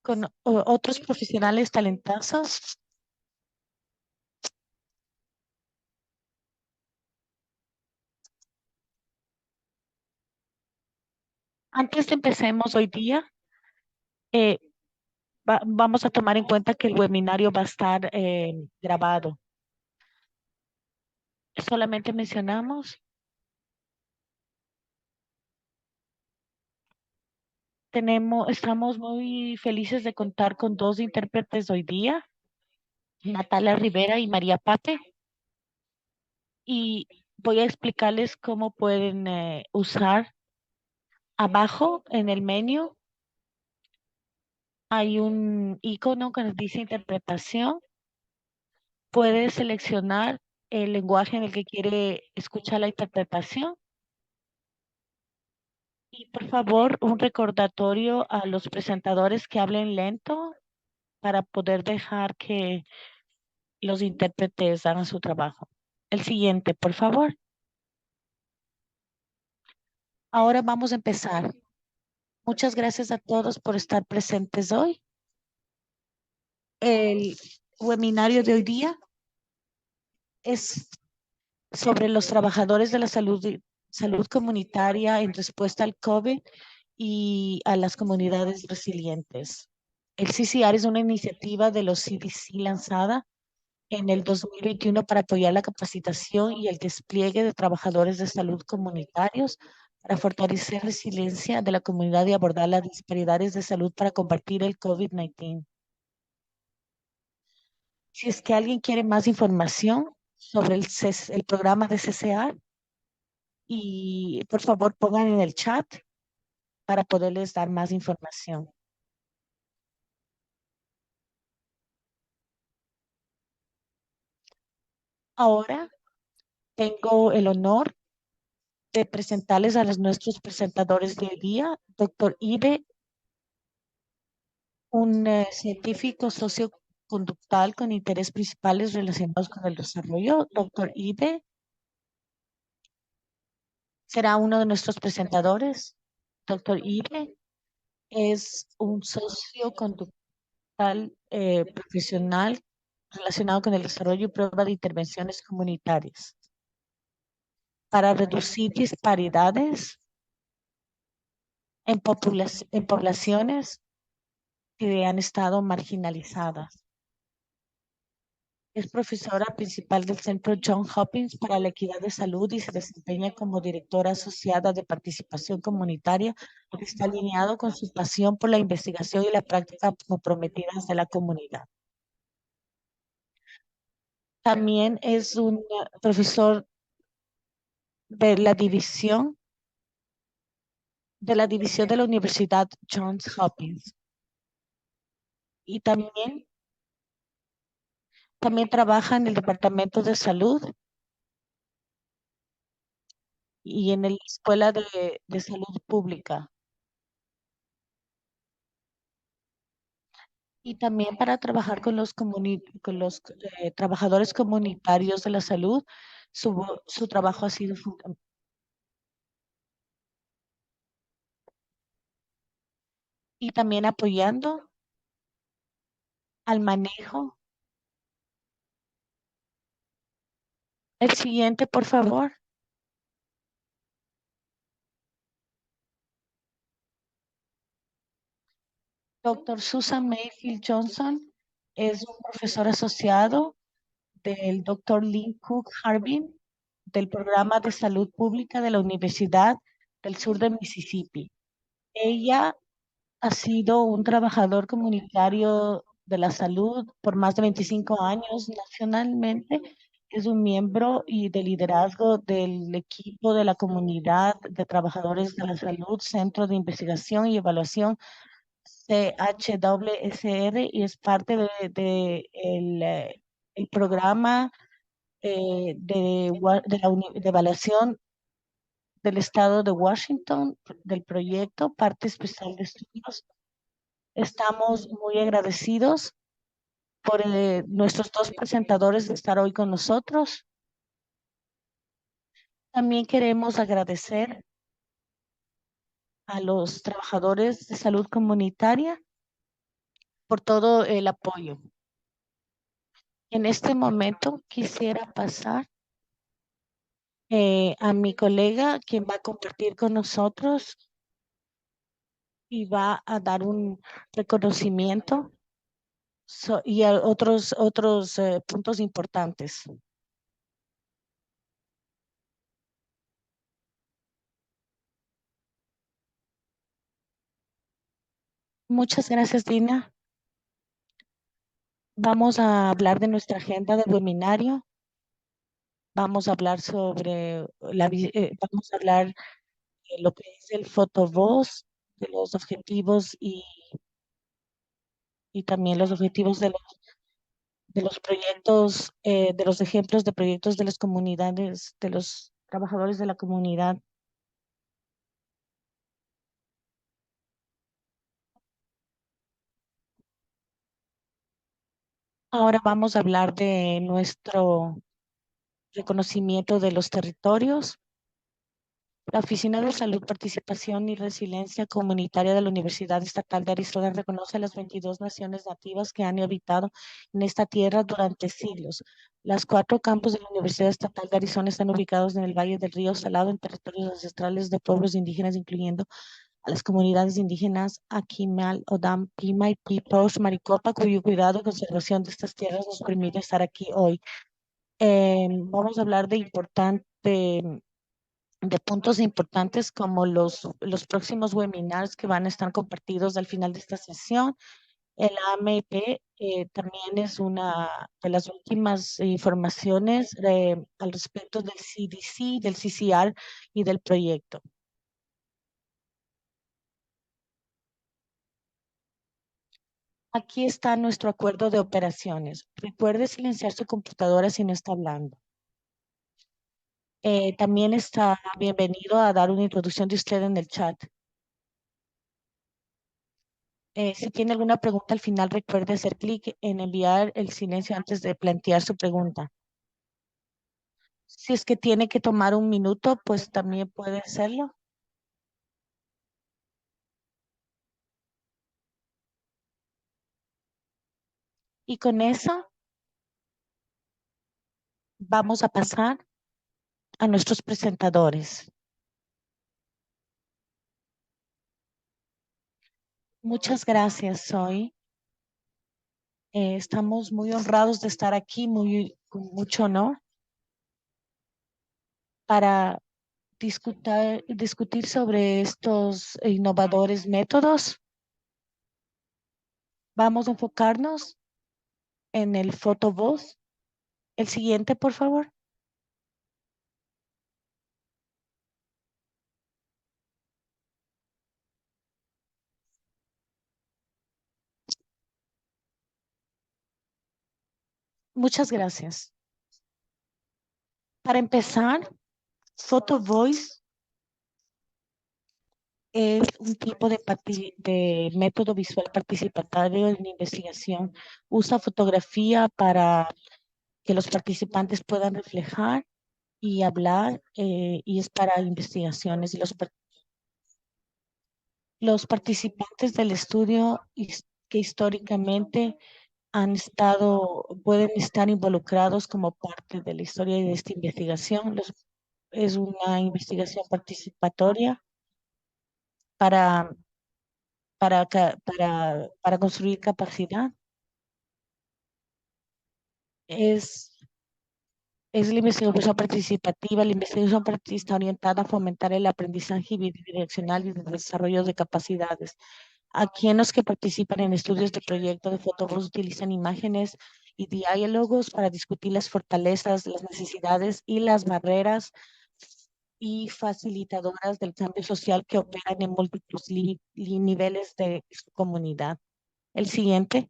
con otros profesionales talentosos. Antes de empecemos hoy día, eh, vamos a tomar en cuenta que el webinario va a estar grabado. Solamente mencionamos, estamos muy felices de contar con dos intérpretes hoy día, Natalia Rivera y María Pape, y voy a explicarles cómo pueden usar. Abajo en el menú hay un icono que nos dice interpretación. Puede seleccionar el lenguaje en el que quiere escuchar la interpretación. Y por favor, un recordatorio a los presentadores que hablen lento para poder dejar que los intérpretes hagan su trabajo. El siguiente, por favor. Ahora vamos a empezar. Muchas gracias a todos por estar presentes hoy. El webinario de hoy día es sobre los trabajadores de la salud comunitaria en respuesta al COVID y a las comunidades resilientes. El CCR es una iniciativa de los CDC lanzada en el 2021 para apoyar la capacitación y el despliegue de trabajadores de salud comunitarios para fortalecer resiliencia de la comunidad y abordar las disparidades de salud para combatir el COVID-19. Si es que alguien quiere más información sobre el programa de CCR, y por favor pongan en el chat para poderles dar más información. Ahora tengo el honor de presentarles a los nuestros presentadores del día, doctor Ibe, un científico socioconductal con intereses principales relacionados con el desarrollo. Doctor Ibe será uno de nuestros presentadores. Doctor Ibe es un socioconductal profesional relacionado con el desarrollo y prueba de intervenciones comunitarias para reducir disparidades en poblaciones que han estado marginalizadas. Es profesora principal del Centro John Hopkins para la Equidad de Salud y se desempeña como directora asociada de participación comunitaria, que está alineado con su pasión por la investigación y la práctica comprometidas de la comunidad. También es un profesor de la división de la Universidad Johns Hopkins. Y también trabaja en el Departamento de Salud y en la Escuela de Salud Pública. Y también para trabajar con los trabajadores comunitarios de la salud, su trabajo ha sido fundamental. Y también apoyando al manejo. El siguiente, por favor. Doctor Susan Mayfield Johnson es un profesor asociado del doctor Lynn Cook Harbin del programa de salud pública de la Universidad del Sur de Mississippi. Ella ha sido un trabajador comunitario de la salud por más de 25 años nacionalmente. Es un miembro y de liderazgo del equipo de la comunidad de trabajadores de la salud, Centro de Investigación y Evaluación CHWSR, y es parte el programa de evaluación del estado de Washington, del proyecto Parte Especial de Estudios. Estamos muy agradecidos por nuestros dos presentadores de estar hoy con nosotros. También queremos agradecer a los trabajadores de salud comunitaria por todo el apoyo. En este momento quisiera pasar a mi colega, quien va a compartir con nosotros y va a dar un reconocimiento y a otros puntos importantes. Muchas gracias, Dina. Vamos a hablar de nuestra agenda del webinario. Vamos a hablar sobre vamos a hablar de lo que es el fotovoz, de los objetivos y también los objetivos de los proyectos, de los ejemplos de proyectos de las comunidades, de los trabajadores de la comunidad. Ahora vamos a hablar de nuestro reconocimiento de los territorios. La Oficina de Salud, Participación y Resiliencia Comunitaria de la Universidad Estatal de Arizona reconoce a las 22 naciones nativas que han habitado en esta tierra durante siglos. Las cuatro campus de la Universidad Estatal de Arizona están ubicados en el Valle del Río Salado, en territorios ancestrales de pueblos indígenas, incluyendo a las comunidades indígenas Akimal, Odam, Pima y Pipos, Maricopa, cuyo cuidado y conservación de estas tierras nos permite estar aquí hoy. Vamos a hablar de puntos importantes como los próximos webinars que van a estar compartidos al final de esta sesión. El AMP también es una de las últimas informaciones al respecto del CDC, del CCR y del proyecto. Aquí está nuestro acuerdo de operaciones. Recuerde silenciar su computadora si no está hablando. También está bienvenido a dar una introducción de usted en el chat. Si tiene alguna pregunta al final, recuerde hacer clic en enviar el silencio antes de plantear su pregunta. Si es que tiene que tomar un minuto, pues también puede hacerlo. Y con eso vamos a pasar a nuestros presentadores. Muchas gracias hoy. Estamos muy honrados de estar aquí, con mucho honor, para discutir sobre estos innovadores métodos. Vamos a enfocarnos en el fotovoz. El siguiente, por favor. Muchas gracias. Para empezar, Photo Voice es un tipo de método visual participatorio en investigación. Usa fotografía para que los participantes puedan reflejar y hablar, y es para investigaciones. Y los participantes del estudio que históricamente pueden estar involucrados como parte de la historia de esta investigación. Es una investigación participatoria para, para construir capacidad. Es, es la investigación participativa. La investigación está orientada a fomentar el aprendizaje bidireccional y el desarrollo de capacidades. Aquí en los que participan en estudios de proyecto de fotógrafos utilizan imágenes y diálogos para discutir las fortalezas, las necesidades y las barreras y facilitadoras del cambio social que operan en múltiples niveles de su comunidad. El siguiente.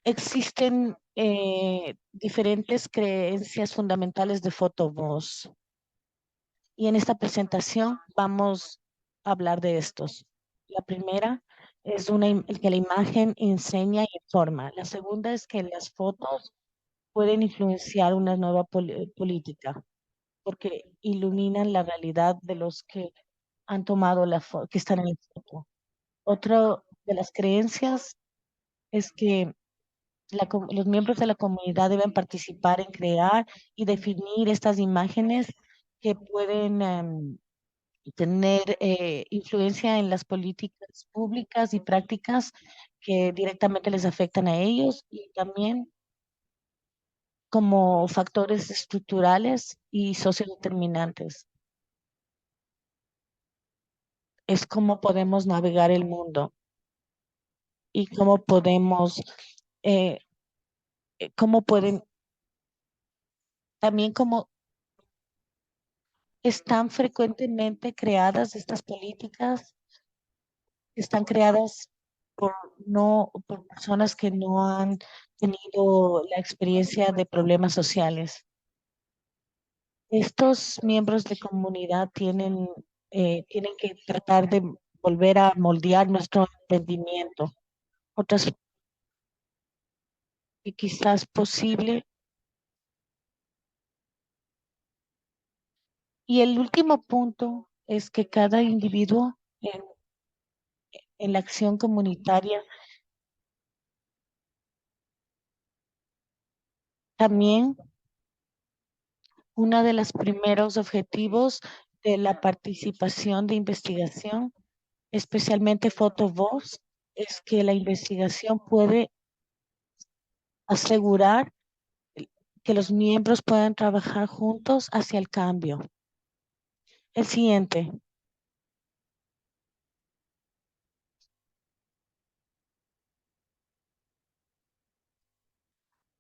Existen diferentes creencias fundamentales de Photobooth y en esta presentación vamos a hablar de estos. La primera es que la imagen enseña y informa. La segunda es que las fotos pueden influenciar una nueva política porque iluminan la realidad de los que han tomado que están en la foto. de las creencias es que los miembros de la comunidad deben participar en crear y definir estas imágenes que pueden tener influencia en las políticas públicas y prácticas que directamente les afectan a ellos y también como factores estructurales y sociodeterminantes. Es cómo podemos navegar el mundo y cómo podemos, eh, cómo pueden, también cómo están frecuentemente creadas estas políticas, están creadas por, no, por personas que no han tenido la experiencia de problemas sociales. Estos miembros de comunidad tienen que tratar de volver a moldear nuestro entendimiento. Otras que quizás posible. Y el último punto es que cada individuo en la acción comunitaria también uno de los primeros objetivos de la participación de investigación, especialmente fotovoz, es que la investigación puede asegurar que los miembros puedan trabajar juntos hacia el cambio. El siguiente.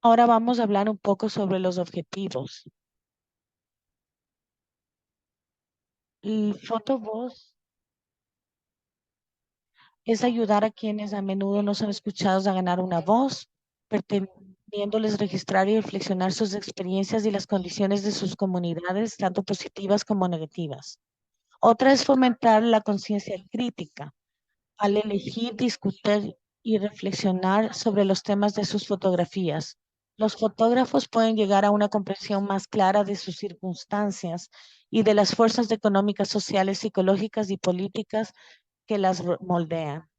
Ahora vamos a hablar un poco sobre los objetivos. El fotovoz es ayudar a quienes a menudo no son escuchados a ganar una voz, permitiéndoles registrar y reflexionar sus experiencias y las condiciones de sus comunidades, tanto positivas como negativas. Otra es fomentar la conciencia crítica al elegir, discutir y reflexionar sobre los temas de sus fotografías. Los fotógrafos pueden llegar a una comprensión más clara de sus circunstancias y de las fuerzas económicas, sociales, psicológicas y políticas que las moldean.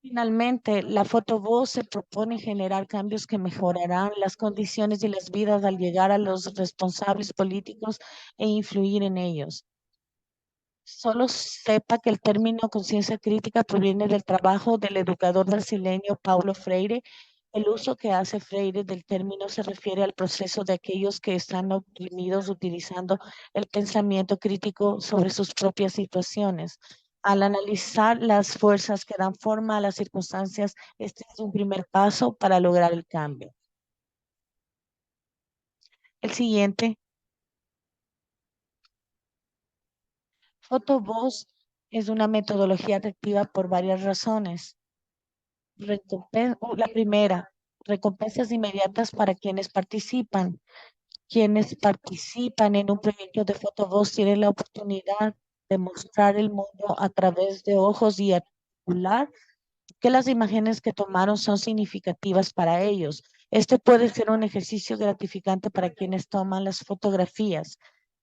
Finalmente, la fotovoz se propone generar cambios que mejorarán las condiciones y las vidas al llegar a los responsables políticos e influir en ellos. Solo sepa que el término conciencia crítica proviene del trabajo del educador brasileño Paulo Freire. El uso que hace Freire del término se refiere al proceso de aquellos que están oprimidos utilizando el pensamiento crítico sobre sus propias situaciones. Al analizar las fuerzas que dan forma a las circunstancias, este es un primer paso para lograr el cambio. El siguiente, Fotovoz es una metodología atractiva por varias razones. La primera, recompensas inmediatas para quienes participan. Quienes participan en un proyecto de fotovoz tienen la oportunidad de mostrar el mundo a través de ojos y articular que las imágenes que tomaron son significativas para ellos. Este puede ser un ejercicio gratificante para quienes toman las fotografías,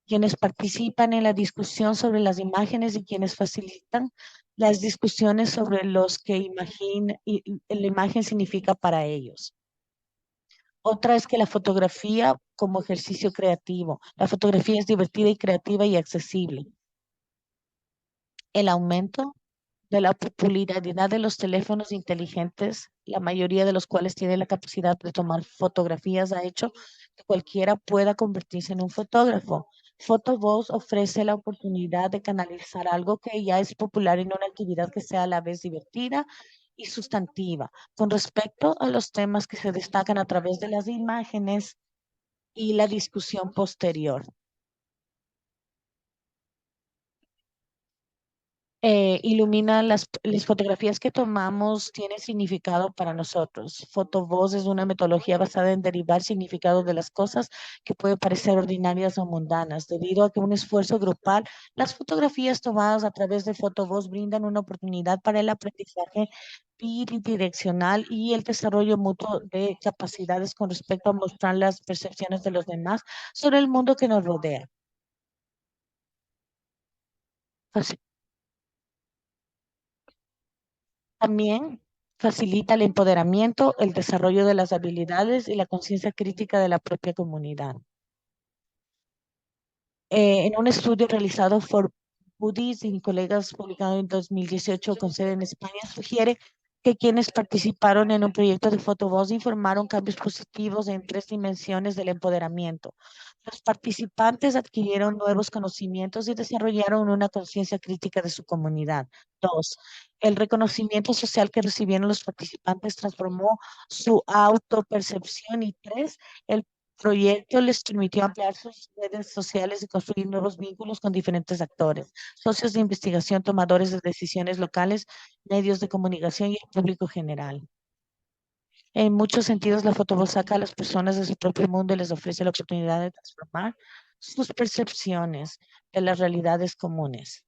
quienes participan en la discusión sobre las imágenes y quienes facilitan las discusiones sobre los que la imagen significa para ellos. Otra es que la fotografía como ejercicio creativo. La fotografía es divertida y creativa y accesible. El aumento de la popularidad de los teléfonos inteligentes, la mayoría de los cuales tienen la capacidad de tomar fotografías, ha hecho que cualquiera pueda convertirse en un fotógrafo. Fotovoz ofrece la oportunidad de canalizar algo que ya es popular en una actividad que sea a la vez divertida y sustantiva. Con respecto a los temas que se destacan a través de las imágenes y la discusión posterior. Ilumina las fotografías que tomamos, tiene significado para nosotros. Fotovoz es una metodología basada en derivar significado de las cosas que pueden parecer ordinarias o mundanas. Debido a que un esfuerzo grupal, las fotografías tomadas a través de Fotovoz brindan una oportunidad para el aprendizaje bidireccional y el desarrollo mutuo de capacidades con respecto a mostrar las percepciones de los demás sobre el mundo que nos rodea. También facilita el empoderamiento, el desarrollo de las habilidades y la conciencia crítica de la propia comunidad. En un estudio realizado por Budis y colegas publicado en 2018 con sede en España, sugiere que quienes participaron en un proyecto de fotovoz informaron cambios positivos en 3 dimensiones del empoderamiento. Los participantes adquirieron nuevos conocimientos y desarrollaron una conciencia crítica de su comunidad. Dos, el reconocimiento social que recibieron los participantes transformó su autopercepción. Y tres, el proyecto les permitió ampliar sus redes sociales y construir nuevos vínculos con diferentes actores, socios de investigación, tomadores de decisiones locales, medios de comunicación y el público general. En muchos sentidos, la fotovoz saca a las personas de su propio mundo y les ofrece la oportunidad de transformar sus percepciones de las realidades comunes.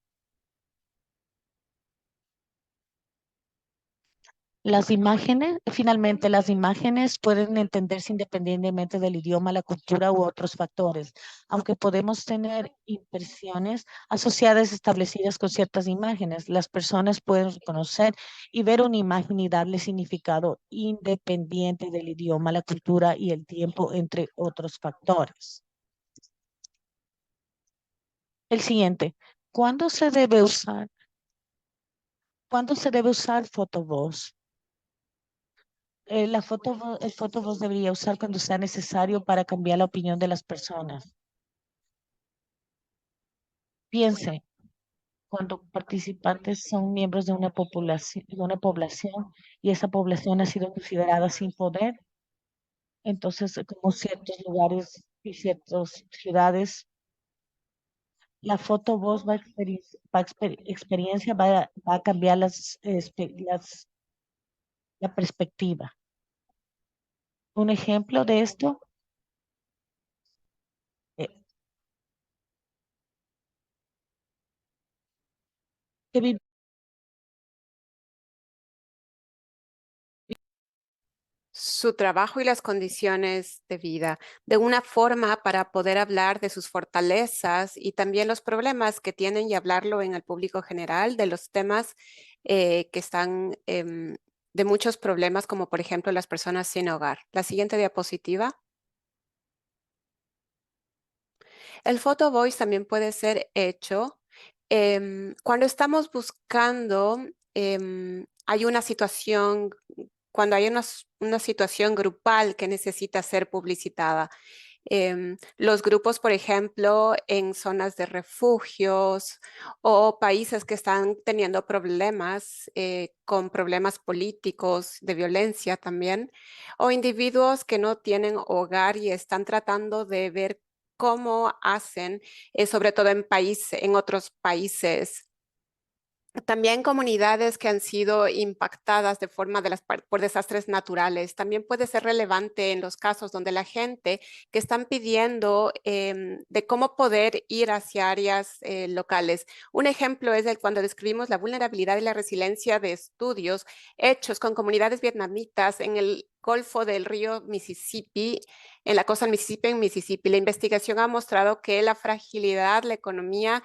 Finalmente, las imágenes pueden entenderse independientemente del idioma, la cultura u otros factores, aunque podemos tener impresiones asociadas establecidas con ciertas imágenes. Las personas pueden reconocer y ver una imagen y darle significado independiente del idioma, la cultura y el tiempo, entre otros factores. El siguiente, ¿cuándo se debe usar? ¿Cuándo se debe usar fotovoz? El fotovoz debería usar cuando sea necesario para cambiar la opinión de las personas. Piense, cuando participantes son miembros de una población y esa población ha sido considerada sin poder, entonces como ciertos lugares y ciertas ciudades, la fotovoz va a cambiar la perspectiva. Un ejemplo de esto, eh, que vi- su trabajo y las condiciones de vida de una forma para poder hablar de sus fortalezas y también los problemas que tienen y hablarlo en el público general de los temas que están de muchos problemas, como por ejemplo las personas sin hogar. La siguiente diapositiva. El photo voice también puede ser hecho cuando estamos buscando, hay una situación, cuando hay una situación grupal que necesita ser publicitada. Los grupos, por ejemplo, en zonas de refugios o países que están teniendo problemas con problemas políticos, de violencia también, o individuos que no tienen hogar y están tratando de ver cómo hacen, sobre todo en otros países también comunidades que han sido impactadas de forma por desastres naturales. También puede ser relevante en los casos donde la gente que están pidiendo de cómo poder ir hacia áreas locales. Un ejemplo es cuando describimos la vulnerabilidad y la resiliencia de estudios hechos con comunidades vietnamitas en el Golfo del río Mississippi, en la costa del Mississippi, en Mississippi. La investigación ha mostrado que la fragilidad, la economía,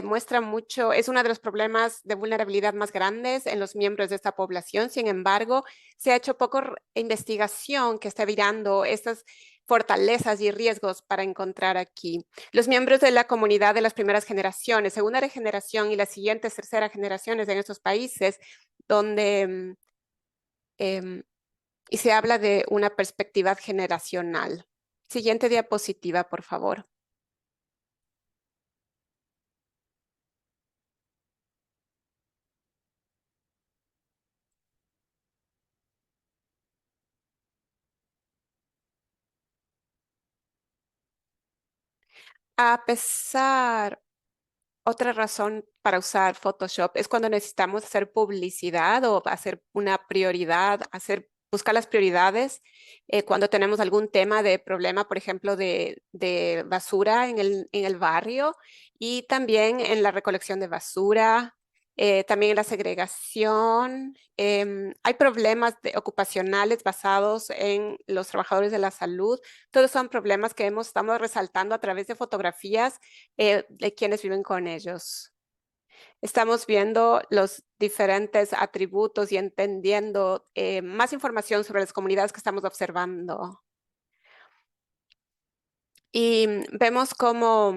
muestra mucho, es uno de los problemas de vulnerabilidad más grandes en los miembros de esta población. Sin embargo, se ha hecho poco investigación que está mirando estas fortalezas y riesgos para encontrar aquí. Los miembros de la comunidad de las primeras generaciones, segunda generación y las siguientes tercera generaciones en estos países, donde y se habla de una perspectiva generacional. Siguiente diapositiva, por favor. A pesar, otra razón para usar Photoshop es cuando necesitamos hacer publicidad o hacer una prioridad, buscar las prioridades cuando tenemos algún tema de problema, por ejemplo, de basura en el barrio y también en la recolección de basura, también en la segregación. Hay problemas ocupacionales basados en los trabajadores de la salud. Todos son problemas que estamos resaltando a través de fotografías de quienes viven con ellos. Estamos viendo los diferentes atributos y entendiendo más información sobre las comunidades que estamos observando. Y vemos cómo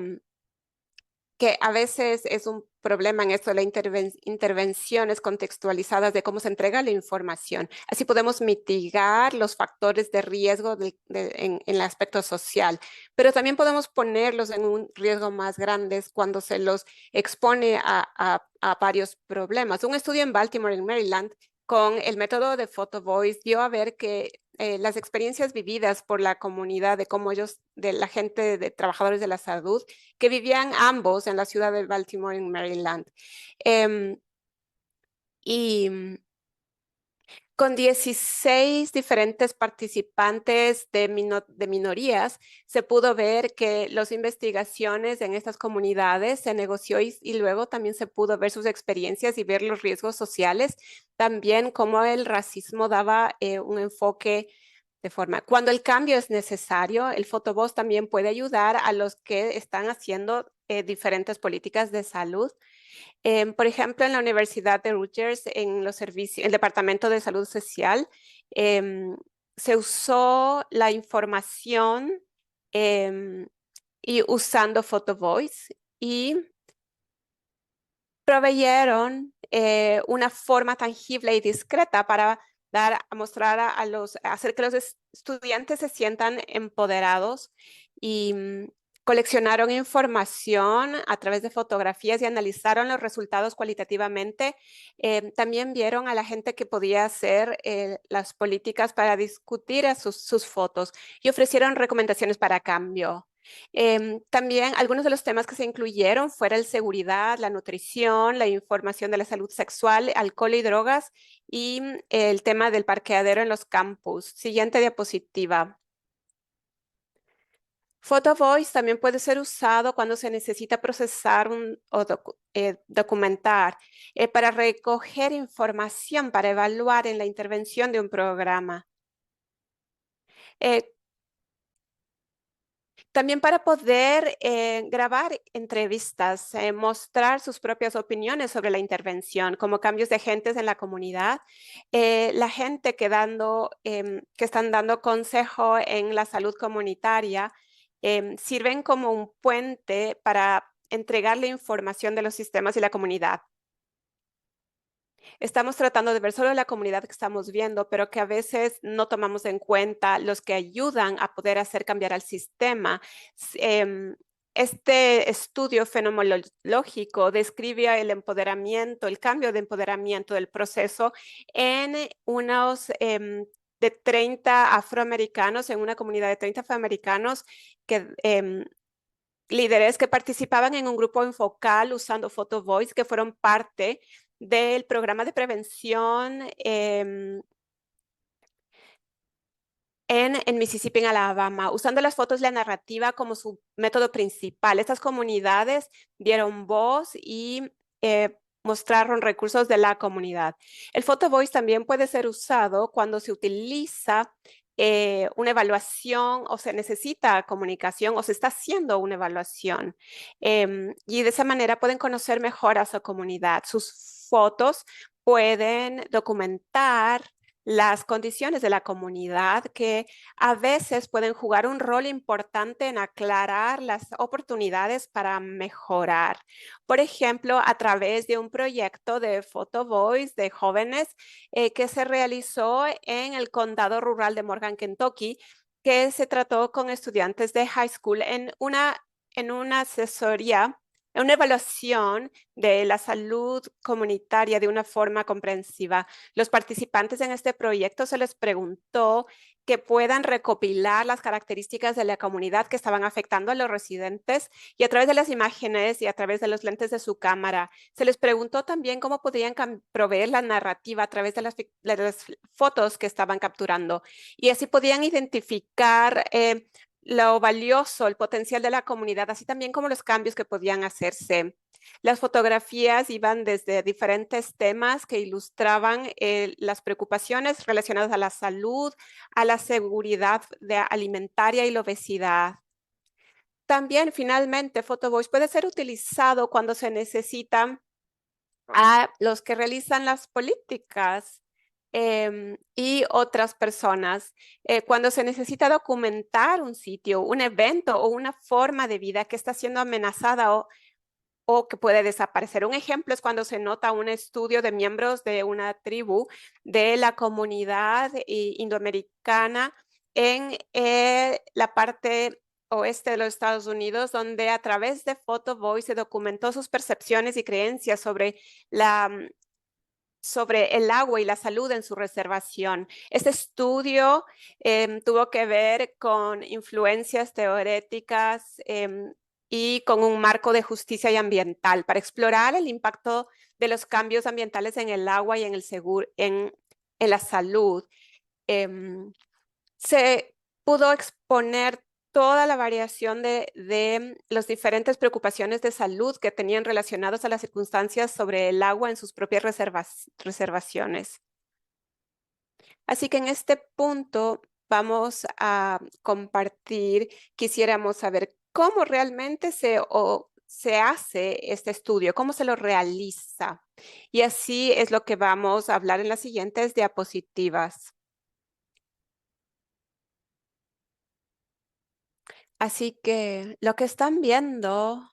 que a veces es un problema en esto de las intervenciones contextualizadas de cómo se entrega la información. Así podemos mitigar los factores de riesgo en el aspecto social, pero también podemos ponerlos en un riesgo más grande cuando se los expone a varios problemas. Un estudio en Baltimore, en Maryland, con el método de Photo Voice dio a ver que las experiencias vividas por la comunidad de cómo ellos, de la gente de trabajadores de la salud, que vivían ambos en la ciudad de Baltimore, en Maryland. Em, y con 16 diferentes participantes de minorías, se pudo ver que las investigaciones en estas comunidades se negoció y luego también se pudo ver sus experiencias y ver los riesgos sociales, también cómo el racismo daba un enfoque de forma. Cuando el cambio es necesario, el photovoz también puede ayudar a los que están haciendo diferentes políticas de salud. Por ejemplo, en la Universidad de Rutgers, en los servicios, el Departamento de Salud Social, em, se usó la información em, y usando PhotoVoice y proveyeron una forma tangible y discreta para mostrar hacer que los estudiantes se sientan empoderados y coleccionaron información a través de fotografías y analizaron los resultados cualitativamente. También vieron a la gente que podía hacer las políticas para discutir sus fotos y ofrecieron recomendaciones para cambio. También algunos de los temas que se incluyeron fueron la seguridad, la nutrición, la información de la salud sexual, alcohol y drogas y el tema del parqueadero en los campus. Siguiente diapositiva. Photo Voice también puede ser usado cuando se necesita procesar o documentar para recoger información para evaluar en la intervención de un programa. También para poder grabar entrevistas, mostrar sus propias opiniones sobre la intervención, como cambios de agentes en la comunidad, la gente que están dando consejo en la salud comunitaria, sirven como un puente para entregarle información de los sistemas y la comunidad. Estamos tratando de ver solo la comunidad que estamos viendo, pero que a veces no tomamos en cuenta los que ayudan a poder hacer cambiar al sistema. Este estudio fenomenológico describe el empoderamiento, el cambio de empoderamiento del proceso en unos de 30 afroamericanos, en una comunidad de 30 afroamericanos que líderes que participaban en un grupo enfocal usando Photo Voice, que fueron parte del programa de prevención en Mississippi, en Alabama, usando las fotos y la narrativa como su método principal. Estas comunidades dieron voz y mostraron recursos de la comunidad. El Photo Voice también puede ser usado cuando se utiliza una evaluación o se necesita comunicación o se está haciendo una evaluación. Y de esa manera pueden conocer mejor a su comunidad. Sus fotos pueden documentar las condiciones de la comunidad que a veces pueden jugar un rol importante en aclarar las oportunidades para mejorar. Por ejemplo, a través de un proyecto de Photo Voice de jóvenes que se realizó en el condado rural de Morgan, Kentucky, que se trató con estudiantes de high school en una asesoría, en una evaluación de la salud comunitaria de una forma comprensiva. Los participantes en este proyecto se les preguntó que puedan recopilar las características de la comunidad que estaban afectando a los residentes y a través de las imágenes y a través de los lentes de su cámara. Se les preguntó también cómo podían proveer la narrativa a través de las fotos que estaban capturando y así podían identificar lo valioso, el potencial de la comunidad, así también como los cambios que podían hacerse. Las fotografías iban desde diferentes temas que ilustraban las preocupaciones relacionadas a la salud, a la seguridad alimentaria y la obesidad. También, finalmente, PhotoVoice puede ser utilizado cuando se necesita a los que realizan las políticas y otras personas cuando se necesita documentar un sitio, un evento o una forma de vida que está siendo amenazada o que puede desaparecer. Un ejemplo es cuando se nota un estudio de miembros de una tribu de la comunidad indoamericana en la parte oeste de los Estados Unidos, donde a través de Photovoice se documentó sus percepciones y creencias sobre el agua y la salud en su reservación. Este estudio tuvo que ver con influencias teoréticas y con un marco de justicia y ambiental para explorar el impacto de los cambios ambientales en el agua y en la salud. Em, Se pudo exponer toda la variación de las diferentes preocupaciones de salud que tenían relacionados a las circunstancias sobre el agua en sus propias reservaciones. Así que en este punto vamos a compartir, quisiéramos saber cómo realmente se hace este estudio, cómo se lo realiza. Y así es lo que vamos a hablar en las siguientes diapositivas. Así que lo que están viendo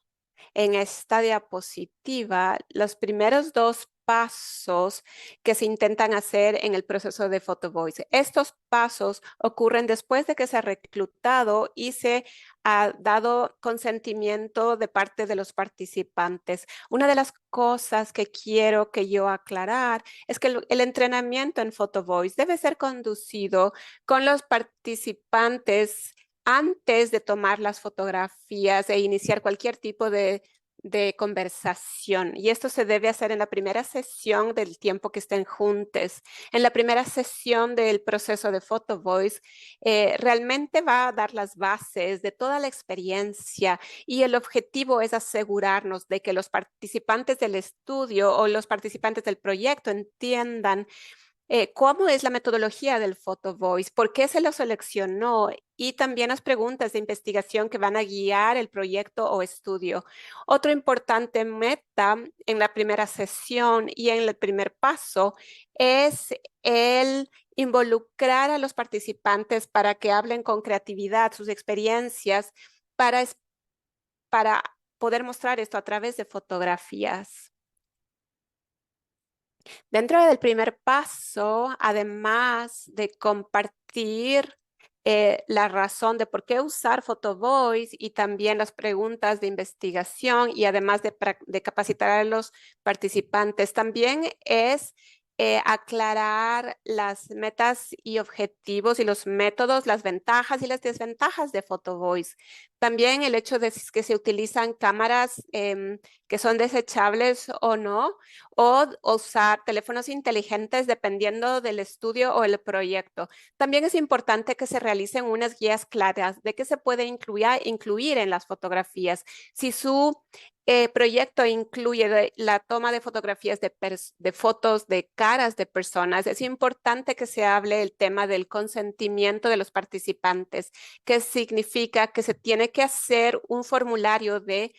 en esta diapositiva, los primeros dos pasos que se intentan hacer en el proceso de Photovoice. Estos pasos ocurren después de que se ha reclutado y se ha dado consentimiento de parte de los participantes. Una de las cosas que quiero que yo aclarar es que el entrenamiento en Photovoice debe ser conducido con los participantes antes de tomar las fotografías e iniciar cualquier tipo de conversación. Y esto se debe hacer en la primera sesión del tiempo que estén juntos. En la primera sesión del proceso de Photovoice, realmente va a dar las bases de toda la experiencia y el objetivo es asegurarnos de que los participantes del estudio o los participantes del proyecto entiendan cómo es la metodología del Photo Voice, por qué se lo seleccionó y también las preguntas de investigación que van a guiar el proyecto o estudio. Otro importante meta en la primera sesión y en el primer paso es el involucrar a los participantes para que hablen con creatividad sus experiencias para poder mostrar esto a través de fotografías. Dentro del primer paso, además de compartir la razón de por qué usar PhotoVoice y también las preguntas de investigación y además de capacitar a los participantes, también es aclarar las metas y objetivos y los métodos, las ventajas y las desventajas de PhotoVoice. También el hecho de que se utilizan cámaras que son desechables o no, o usar teléfonos inteligentes dependiendo del estudio o el proyecto. También es importante que se realicen unas guías claras de qué se puede incluir en las fotografías. Si su proyecto incluye la toma de fotografías de fotos de caras de personas, es importante que se hable el tema del consentimiento de los participantes, que significa que se tiene que hacer un formulario de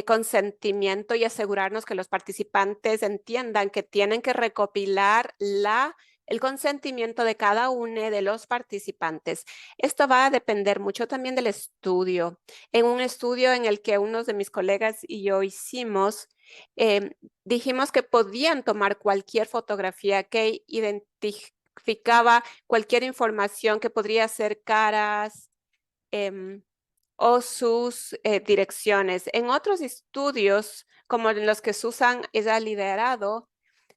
consentimiento y asegurarnos que los participantes entiendan que tienen que recopilar el consentimiento de cada uno de los participantes. Esto va a depender mucho también del estudio. En un estudio en el que unos de mis colegas y yo hicimos, dijimos que podían tomar cualquier fotografía que identificaba cualquier información que podría ser caras, o sus direcciones. En otros estudios, como en los que Susan ha liderado,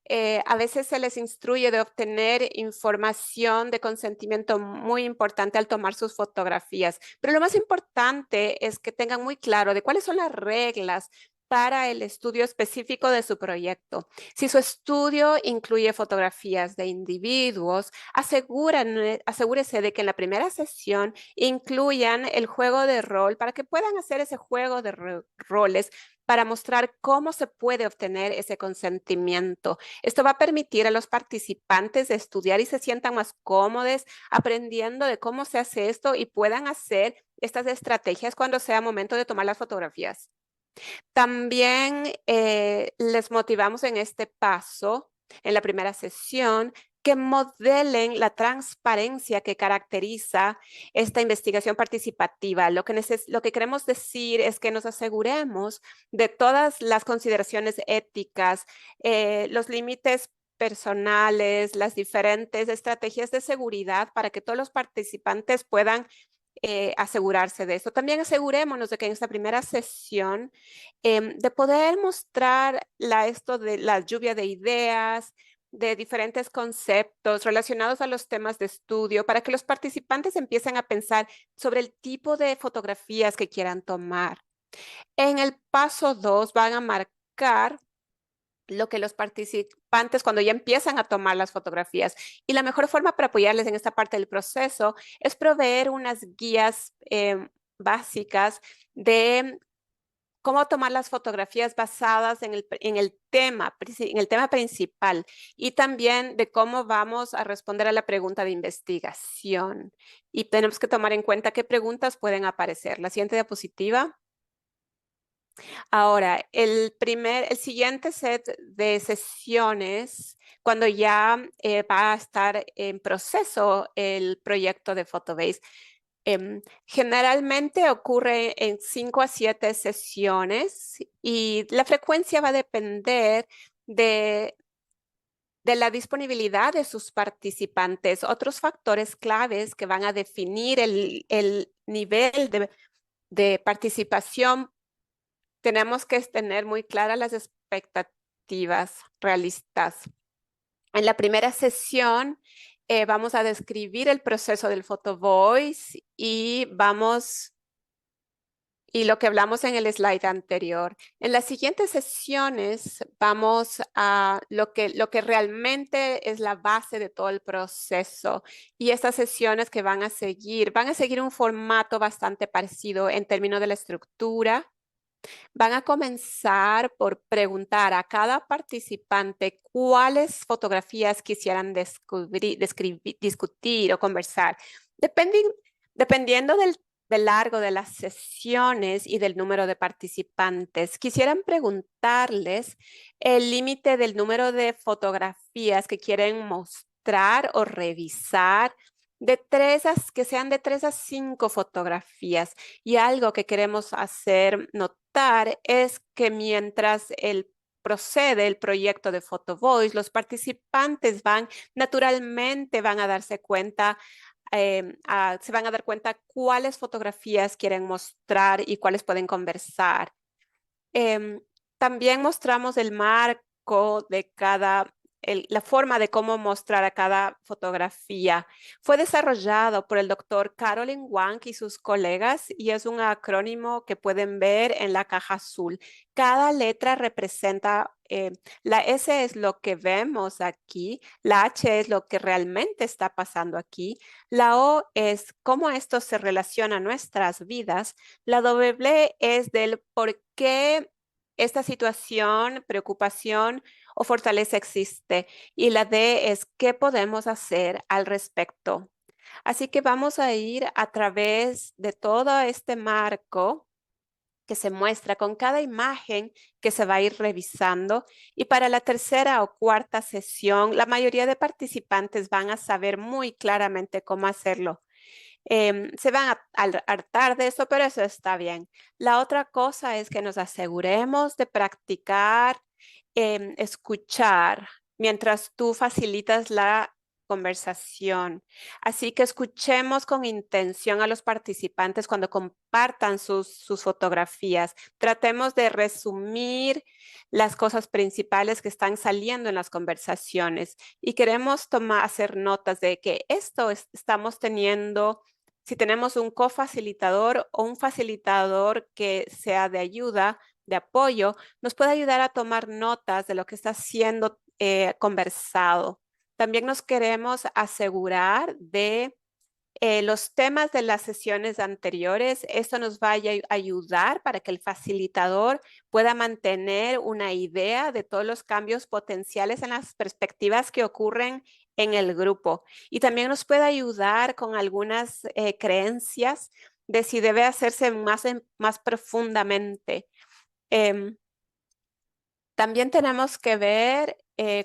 a veces se les instruye de obtener información de consentimiento muy importante al tomar sus fotografías. Pero lo más importante es que tengan muy claro de cuáles son las reglas para el estudio específico de su proyecto. Si su estudio incluye fotografías de individuos, asegúrese de que en la primera sesión incluyan el juego de rol para que puedan hacer ese juego de roles para mostrar cómo se puede obtener ese consentimiento. Esto va a permitir a los participantes de estudiar y se sientan más cómodos aprendiendo de cómo se hace esto y puedan hacer estas estrategias cuando sea momento de tomar las fotografías. También les motivamos en este paso, en la primera sesión, que modelen la transparencia que caracteriza esta investigación participativa. Lo que queremos decir es que nos aseguremos de todas las consideraciones éticas, los límites personales, las diferentes estrategias de seguridad para que todos los participantes puedan asegurarse de esto. También asegurémonos de que en esta primera sesión de poder mostrar esto de la lluvia de ideas, de diferentes conceptos relacionados a los temas de estudio, para que los participantes empiecen a pensar sobre el tipo de fotografías que quieran tomar. En el paso 2 van a marcar lo que los participantes cuando ya empiezan a tomar las fotografías. Y la mejor forma para apoyarles en esta parte del proceso es proveer unas guías básicas de cómo tomar las fotografías basadas en el tema principal y también de cómo vamos a responder a la pregunta de investigación. Y tenemos que tomar en cuenta qué preguntas pueden aparecer. La siguiente diapositiva. Ahora, el siguiente set de sesiones, cuando ya va a estar en proceso el proyecto de Photobase, generalmente ocurre en 5 a 7 sesiones y la frecuencia va a depender de la disponibilidad de sus participantes. Otros factores claves que van a definir el nivel de participación, tenemos que tener muy claras las expectativas realistas. En la primera sesión vamos a describir el proceso del Photo Voice y lo que hablamos en el slide anterior. En las siguientes sesiones vamos a lo que realmente es la base de todo el proceso. Y estas sesiones que van a seguir un formato bastante parecido en términos de la estructura. Van a comenzar por preguntar a cada participante cuáles fotografías quisieran discutir o conversar. Dependiendo del largo de las sesiones y del número de participantes, quisieran preguntarles el límite del número de fotografías que quieren mostrar o revisar, que sean de 3 a 5 fotografías. Y algo que queremos hacer notar es que mientras procede el proyecto de Photo Voice, los participantes naturalmente van a darse cuenta, se van a dar cuenta cuáles fotografías quieren mostrar y cuáles pueden conversar. También mostramos el marco de la forma de cómo mostrar a cada fotografía. Fue desarrollado por el doctor Carolyn Wang y sus colegas y es un acrónimo que pueden ver en la caja azul. Cada letra representa, la S es lo que vemos aquí, la H es lo que realmente está pasando aquí, la O es cómo esto se relaciona a nuestras vidas, la W es del por qué esta situación, preocupación o fortaleza existe. Y la D es qué podemos hacer al respecto. Así que vamos a ir a través de todo este marco que se muestra con cada imagen que se va a ir revisando. Y para la tercera o cuarta sesión, la mayoría de participantes van a saber muy claramente cómo hacerlo. Se van a hartar de eso, pero eso está bien. La otra cosa es que nos aseguremos de practicar, escuchar mientras tú facilitas la conversación. Así que escuchemos con intención a los participantes cuando compartan sus fotografías. Tratemos de resumir las cosas principales que están saliendo en las conversaciones y queremos hacer notas de que estamos teniendo. Si tenemos un cofacilitador o un facilitador que sea de ayuda, de apoyo, nos puede ayudar a tomar notas de lo que está siendo conversado. También nos queremos asegurar de los temas de las sesiones anteriores. Esto nos va a ayudar para que el facilitador pueda mantener una idea de todos los cambios potenciales en las perspectivas que ocurren en el grupo. Y también nos puede ayudar con algunas creencias de si debe hacerse más profundamente. Em, También tenemos que ver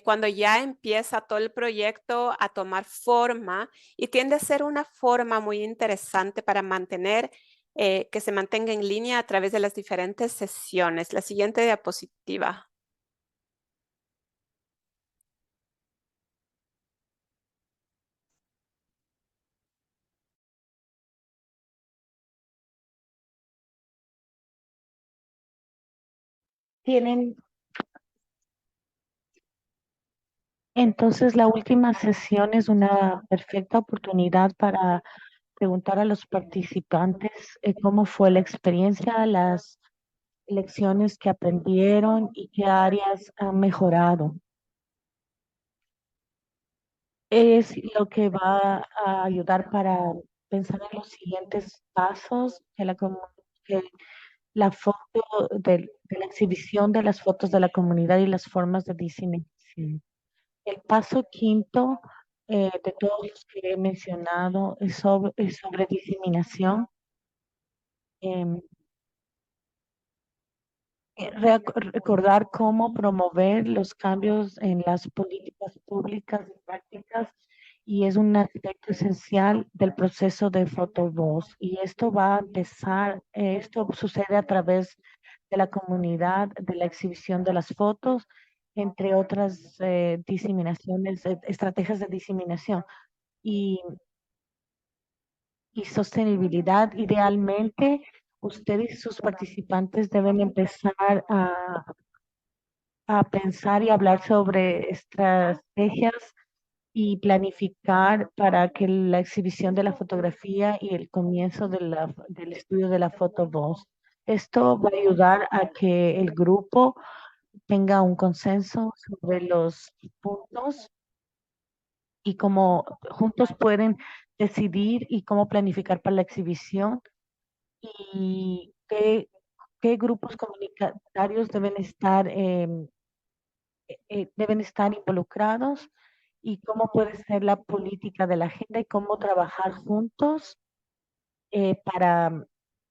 cuando ya empieza todo el proyecto a tomar forma y tiende a ser una forma muy interesante para mantener, que se mantenga en línea a través de las diferentes sesiones. La siguiente diapositiva. Tienen entonces la última sesión es una perfecta oportunidad para preguntar a los participantes cómo fue la experiencia, las lecciones que aprendieron y qué áreas han mejorado. Es lo que va a ayudar para pensar en los siguientes pasos que la foto de la exhibición de las fotos de la comunidad y las formas de diseminación. El paso quinto de todos los que he mencionado es sobre diseminación. em, Recordar cómo promover los cambios en las políticas públicas y prácticas y es un aspecto esencial del proceso de fotovoz. Y esto va a empezar, esto sucede a través de la comunidad, de la exhibición de las fotos, entre otras diseminaciones, estrategias de diseminación y, y sostenibilidad. Idealmente, ustedes y sus participantes deben empezar a pensar y hablar sobre estrategias y planificar para que la exhibición de la fotografía y el comienzo del estudio de la fotovoz. Esto va a ayudar a que el grupo tenga un consenso sobre los puntos y cómo juntos pueden decidir y cómo planificar para la exhibición y qué grupos comunitarios deben estar involucrados y cómo puede ser la política de la agenda y cómo trabajar juntos eh, para,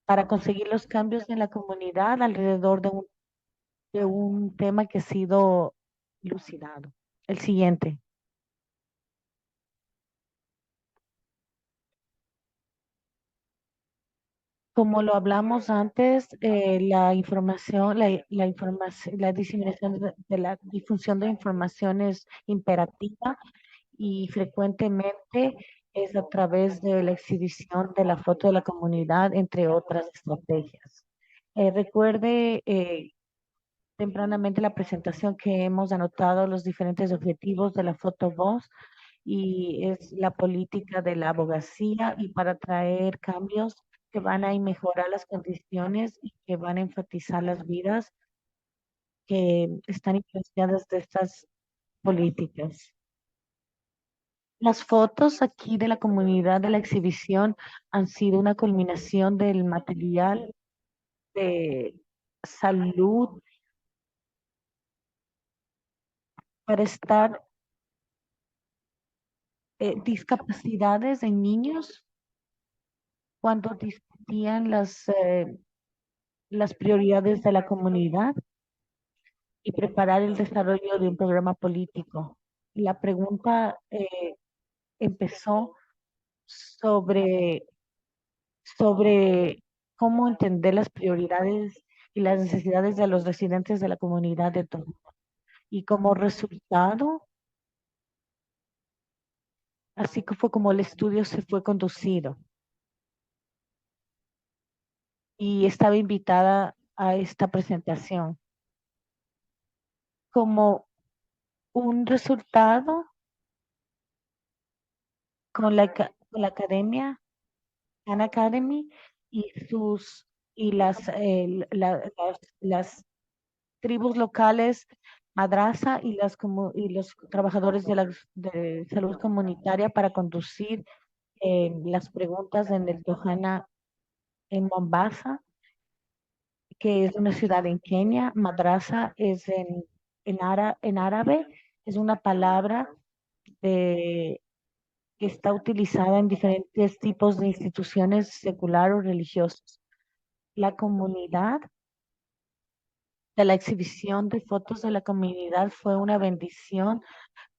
para conseguir los cambios en la comunidad alrededor de un tema que ha sido lucidado. El siguiente. Como lo hablamos antes, la información, la información, la diseminación de la difusión de información es imperativa y frecuentemente es a través de la exhibición de la foto de la comunidad, entre otras estrategias. Recuerde tempranamente la presentación que hemos anotado los diferentes objetivos de la foto voz y es la política de la abogacía y para traer cambios que van a mejorar las condiciones y que van a enfatizar las vidas que están influenciadas de estas políticas. Las fotos aquí de la comunidad de la exhibición han sido una culminación del material de salud para estar discapacidades en niños cuando discutían las prioridades de la comunidad y preparar el desarrollo de un programa político. La pregunta empezó sobre, sobre cómo entender las prioridades y las necesidades de los residentes de la comunidad de Toronto. Y como resultado, así que fue como el estudio se fue conducido. Y estaba invitada a esta presentación como un resultado con la academia, Khan Academy y sus y las tribus locales, madraza y y los trabajadores de salud comunitaria para conducir las preguntas en el Johanna en Mombasa, que es una ciudad en Kenia. Madrasa es en árabe, es una palabra de que está utilizada en diferentes tipos de instituciones secular o religiosas. La comunidad de la exhibición de fotos de la comunidad fue una bendición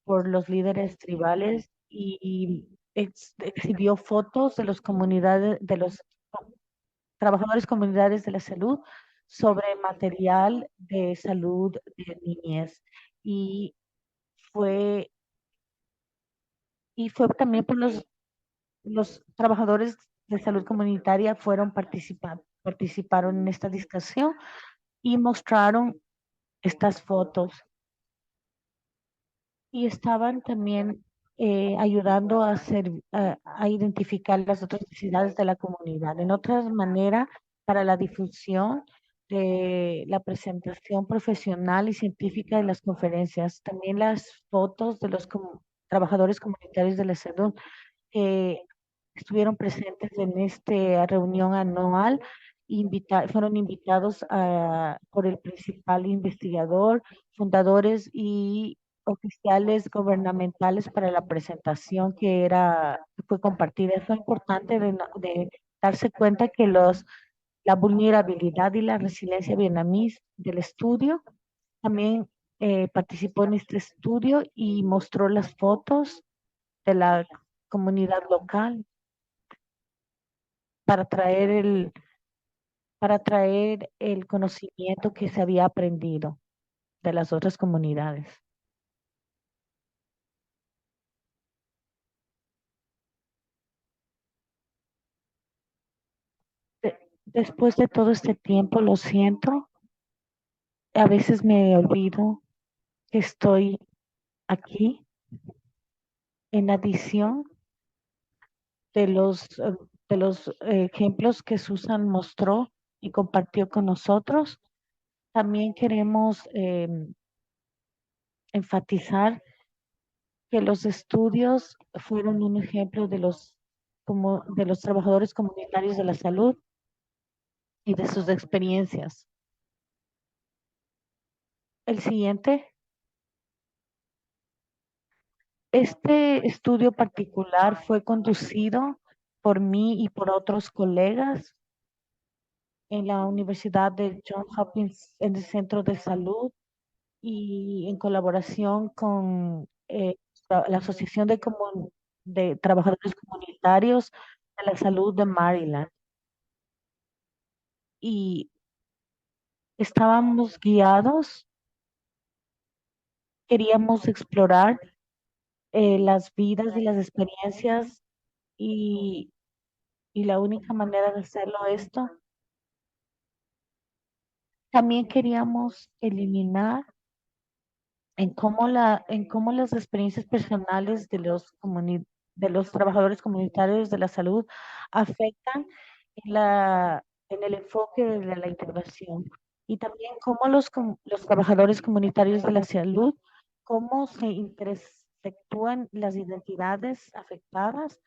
por los líderes tribales y exhibió fotos de los comunidades, de los trabajadores comunitarios de la salud sobre material de salud de niñez. Y fue, y fue también por los trabajadores de salud comunitaria participaron en esta discusión y mostraron estas fotos y estaban también ayudando a identificar las otras necesidades de la comunidad. En otra manera, para la difusión de la presentación profesional y científica de las conferencias, también las fotos de los trabajadores comunitarios de la salud que estuvieron presentes en esta reunión anual, fueron invitados por el principal investigador, fundadores y oficiales gubernamentales para la presentación que fue compartida. Fue importante de darse cuenta que la vulnerabilidad y la resiliencia vietnamís del estudio también participó en este estudio y mostró las fotos de la comunidad local para para traer el conocimiento que se había aprendido de las otras comunidades. Después de todo este tiempo, lo siento, a veces me olvido que estoy aquí en adición de los ejemplos que Susan mostró y compartió con nosotros. También queremos enfatizar que los estudios fueron un ejemplo de los trabajadores comunitarios de la salud y de sus experiencias. El siguiente, este estudio particular fue conducido por mí y por otros colegas en la Universidad de Johns Hopkins en el Centro de Salud y en colaboración con la Asociación de Trabajadores Comunitarios de la Salud de Maryland. Y estábamos guiados, queríamos explorar las vidas y las experiencias y, y la única manera de hacerlo esto, también queríamos eliminar en cómo las experiencias personales de de los trabajadores comunitarios de la salud afectan en el enfoque de la integración y también cómo los trabajadores comunitarios de la salud, cómo se intersectúan las identidades afectadas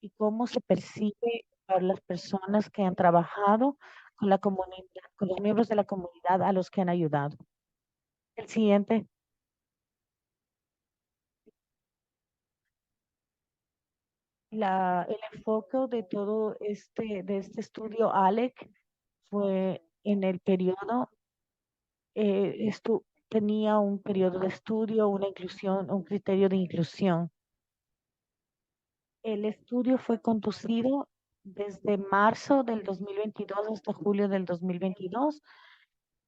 y cómo se percibe por las personas que han trabajado con la comunidad, con los miembros de la comunidad a los que han ayudado. El siguiente. El enfoque de de este estudio, ALEC, fue en el periodo, tenía un periodo de estudio, una inclusión, un criterio de inclusión. El estudio fue conducido desde marzo del 2022 hasta julio del 2022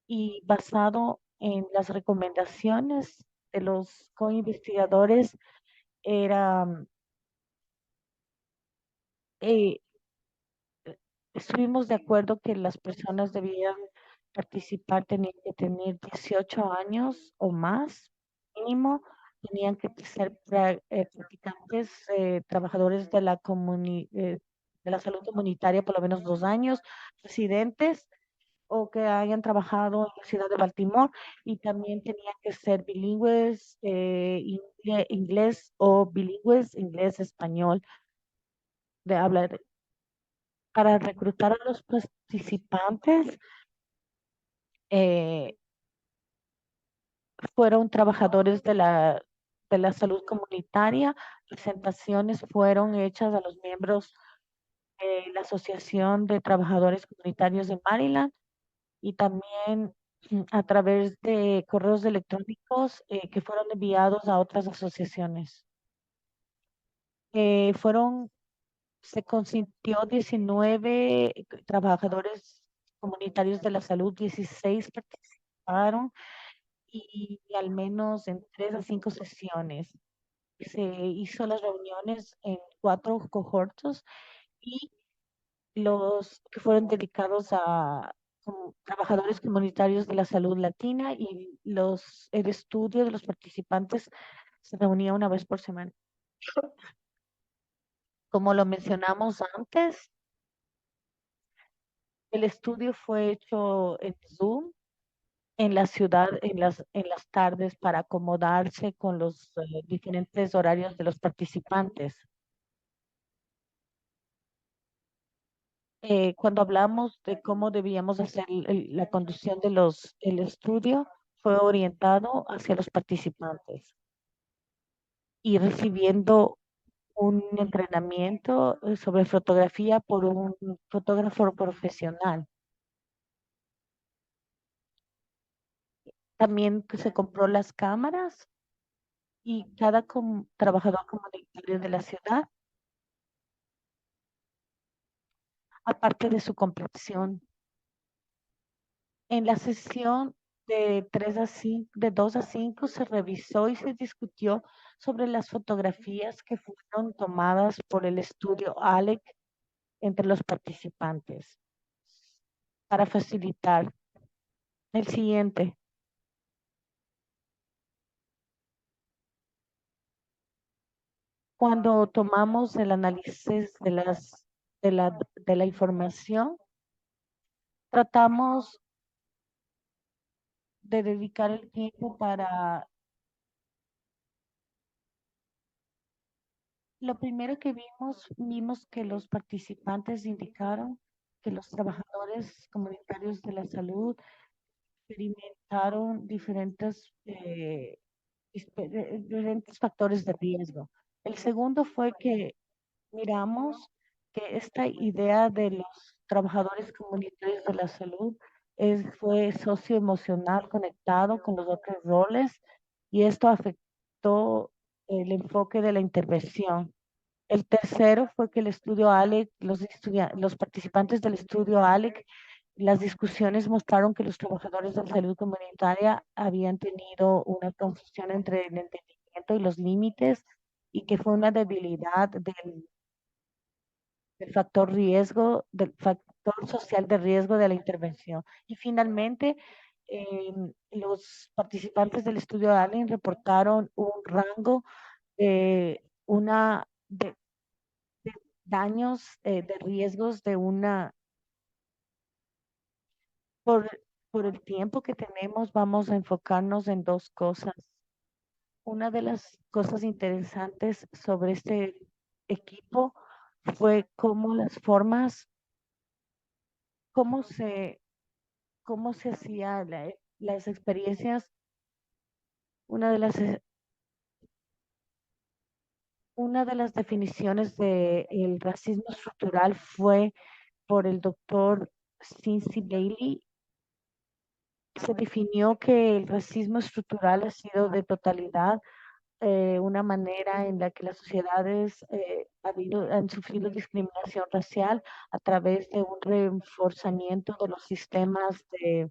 y basado en las recomendaciones de los coinvestigadores, era, eh, estuvimos de acuerdo que las personas debían participar, tenían que tener 18 años o más mínimo, tenían que ser practicantes, trabajadores de de la salud comunitaria por lo menos 2 años, residentes o que hayan trabajado en la ciudad de Baltimore y también tenían que ser bilingües, inglés o bilingües, inglés-español, de hablar para reclutar a los participantes. eh, Fueron trabajadores de la salud comunitaria. Presentaciones fueron hechas a los miembros de la Asociación de Trabajadores Comunitarios de Maryland y también a través de correos electrónicos que fueron enviados a otras asociaciones. Fueron Se consintió 19 trabajadores comunitarios de la salud, 16 participaron y al menos en 3 a 5 sesiones. Se hizo las reuniones en 4 cohortos y los que fueron dedicados a trabajadores comunitarios de la salud latina y el estudio de los participantes se reunía una vez por semana. Como lo mencionamos antes, el estudio fue hecho en Zoom en la ciudad en las tardes para acomodarse con los diferentes horarios de los participantes. Cuando hablamos de cómo debíamos hacer la conducción el estudio, fue orientado hacia los participantes y recibiendo un entrenamiento sobre fotografía por un fotógrafo profesional. También se compró las cámaras y cada trabajador comunitario de la ciudad, aparte de su complexión, en la sesión de 2 a 5 se revisó y se discutió sobre las fotografías que fueron tomadas por el estudio ALEC entre los participantes para facilitar el siguiente. Cuando tomamos el análisis de la información, tratamos de dedicar el tiempo para lo primero que vimos que los participantes indicaron que los trabajadores comunitarios de la salud experimentaron diferentes factores de riesgo. El segundo fue que miramos que esta idea de los trabajadores comunitarios de la salud fue socioemocional conectado con los otros roles y esto afectó el enfoque de la intervención. El tercero fue que el estudio ALEC, los participantes del estudio ALEC, las discusiones mostraron que los trabajadores de la salud comunitaria habían tenido una confusión entre el entendimiento y los límites y que fue una debilidad del factor social de riesgo de la intervención. Y finalmente, los participantes del estudio ALEN reportaron un rango de una de daños, de riesgos por, por el tiempo que tenemos, vamos a enfocarnos en 2 cosas. Una de las cosas interesantes sobre este equipo fue cómo las formas, cómo se, cómo se hacía las experiencias. Una de las definiciones del racismo estructural fue por el doctor Cincy Bailey. Se definió que el racismo estructural ha sido de totalidad una manera en la que las sociedades han sufrido discriminación racial a través de un reforzamiento de los sistemas de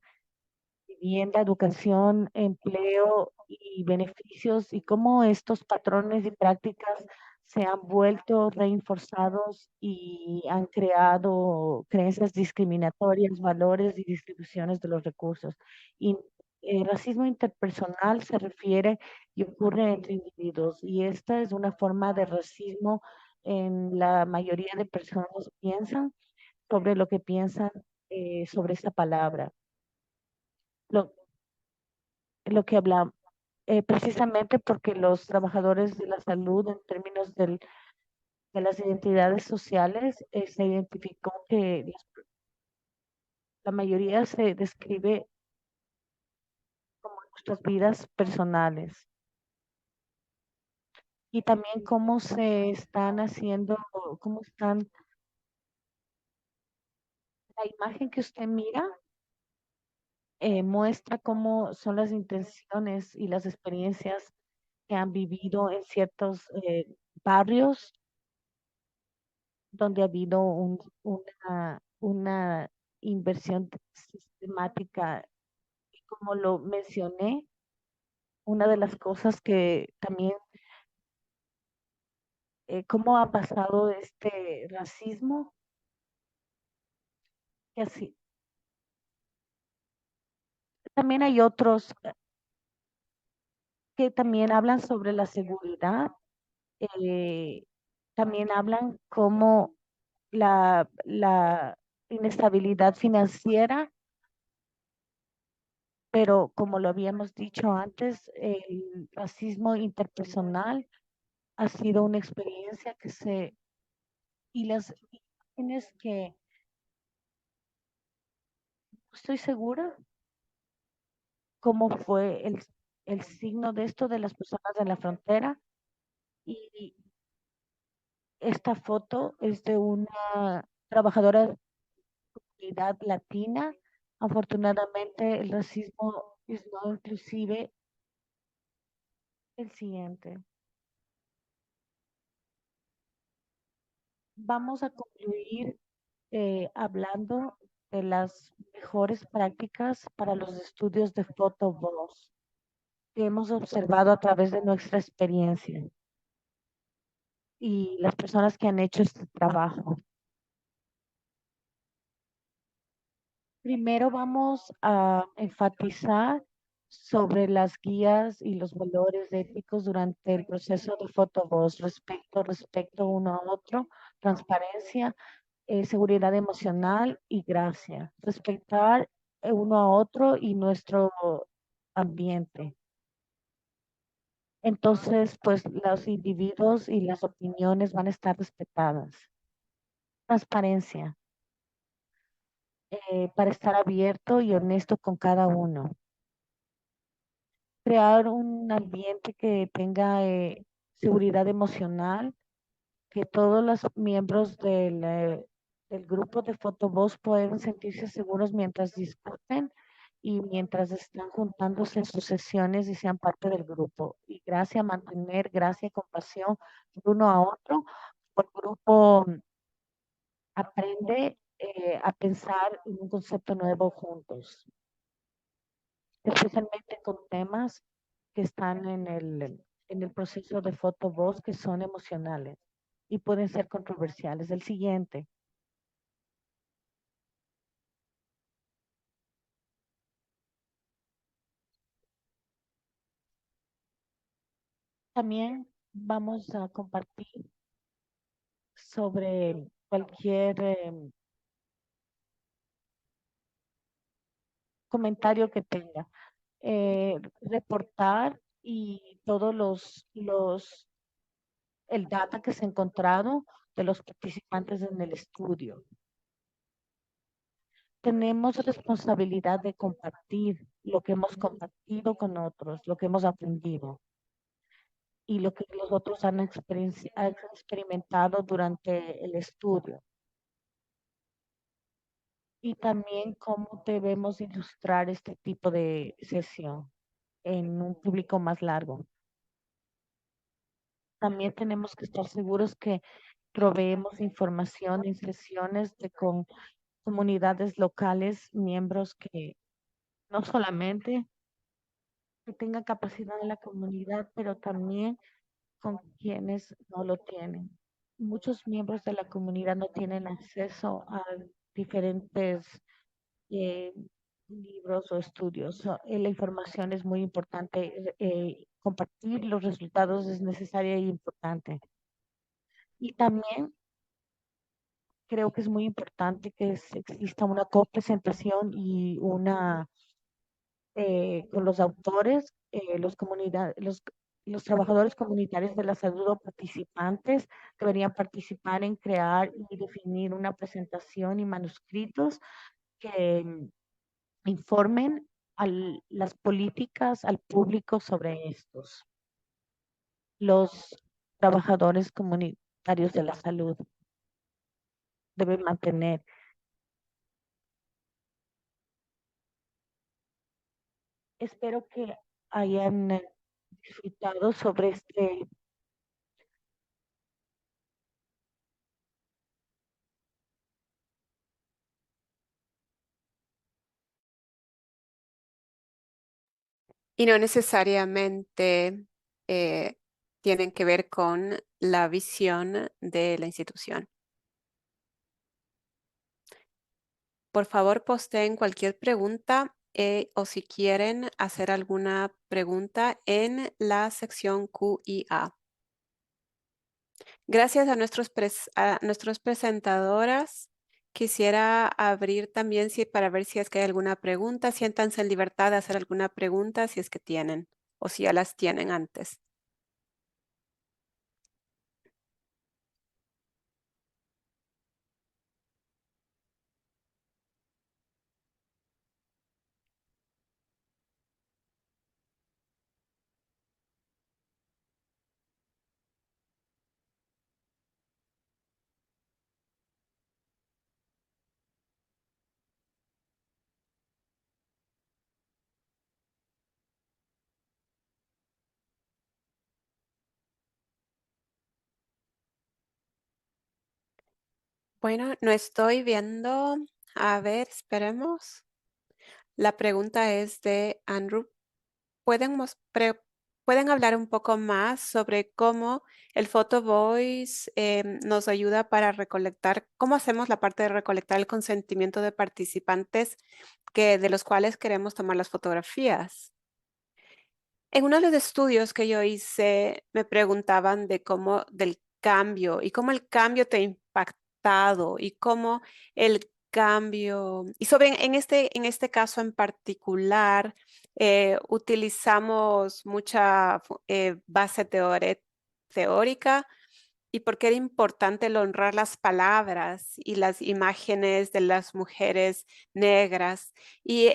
vivienda, educación, empleo y beneficios y cómo estos patrones y prácticas se han vuelto reinforzados y han creado creencias discriminatorias, valores y distribuciones de los recursos. Y el racismo interpersonal se refiere y ocurre entre individuos y esta es una forma de racismo en la mayoría de personas piensan sobre lo que piensan sobre esta palabra. Lo, lo que hablamos, precisamente porque los trabajadores de la salud en términos de las identidades sociales, se identificó que la mayoría se describe como nuestras vidas personales y también cómo se están haciendo, cómo están, la imagen que usted mira muestra cómo son las intenciones y las experiencias que han vivido en ciertos barrios donde ha habido una inversión sistemática. Y como lo mencioné, una de las cosas que también, cómo ha pasado este racismo, que así, también hay otros que también hablan sobre la seguridad, eh, también hablan como la inestabilidad financiera, pero como lo habíamos dicho antes, el racismo interpersonal ha sido una experiencia y las imágenes que no estoy segura cómo fue el signo de esto de las personas de la frontera. Y esta foto es de una trabajadora de comunidad latina. Afortunadamente, el racismo es no inclusive. El siguiente. Vamos a concluir hablando de las mejores prácticas para los estudios de fotovoz que hemos observado a través de nuestra experiencia y las personas que han hecho este trabajo. Primero vamos a enfatizar sobre las guías y los valores éticos durante el proceso de fotovoz, respecto uno a otro, transparencia, seguridad emocional y gracia. Respetar uno a otro y nuestro ambiente. Entonces, pues los individuos y las opiniones van a estar respetadas. Transparencia, para estar abierto y honesto con cada uno. Crear un ambiente que tenga seguridad emocional, que todos los miembros del grupo de Fotovoz puedan sentirse seguros mientras discuten y mientras están juntándose en sus sesiones y sean parte del grupo. Y gracias, mantener gracia y compasión de uno a otro. El grupo aprende a pensar en un concepto nuevo juntos, especialmente con temas que están en el proceso de Fotovoz que son emocionales y pueden ser controversiales. El siguiente. También vamos a compartir sobre cualquier comentario que tenga. Reportar y todos el data que se ha encontrado de los participantes en el estudio. Tenemos responsabilidad de compartir lo que hemos compartido con otros, lo que hemos aprendido y lo que los otros han experimentado durante el estudio. Y también cómo debemos ilustrar este tipo de sesión en un público más largo. También tenemos que estar seguros que proveemos información en sesiones con comunidades locales, miembros que no solamente que tengan capacidad en la comunidad, pero también con quienes no lo tienen. Muchos miembros de la comunidad no tienen acceso a diferentes eh, libros o estudios. La información es muy importante. Compartir los resultados es necesaria y importante. Y también creo que es muy importante que exista una copresentación y una con los autores, los trabajadores comunitarios de la salud o participantes deberían participar en crear y definir una presentación y manuscritos que informen a las políticas al público sobre estos. Los trabajadores comunitarios de la salud deben mantener Espero que hayan disfrutado sobre este. Y no necesariamente eh, tienen que ver con la visión de la institución. Por favor, posteen cualquier pregunta o si quieren hacer alguna pregunta en la sección Q y A. Gracias a nuestros presentadoras. Quisiera abrir también para ver si es que hay alguna pregunta. Siéntanse en libertad de hacer alguna pregunta si es que tienen o si ya las tienen antes. Bueno, no estoy viendo. A ver, esperemos. La pregunta es de Andrew. ¿Pueden, pueden hablar un poco más sobre cómo el Photo Voice nos ayuda para recolectar, cómo hacemos la parte de recolectar el consentimiento de participantes de los cuales queremos tomar las fotografías? En uno de los estudios que yo hice, me preguntaban de cómo, del cambio y cómo el cambio te ha impactado y cómo el cambio, y sobre en este caso en particular, utilizamos mucha base teórica y porque era importante el honrar las palabras y las imágenes de las mujeres negras. Y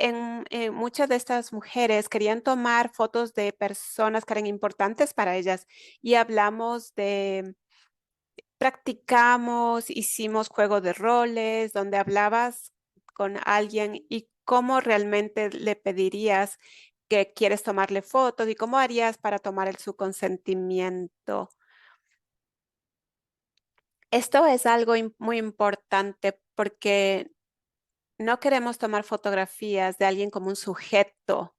muchas de estas mujeres querían tomar fotos de personas que eran importantes para ellas. Y hablamos practicamos, hicimos juego de roles, donde hablabas con alguien y cómo realmente le pedirías que quieres tomarle fotos y cómo harías para tomar su consentimiento. Esto es algo muy importante porque no queremos tomar fotografías de alguien como un sujeto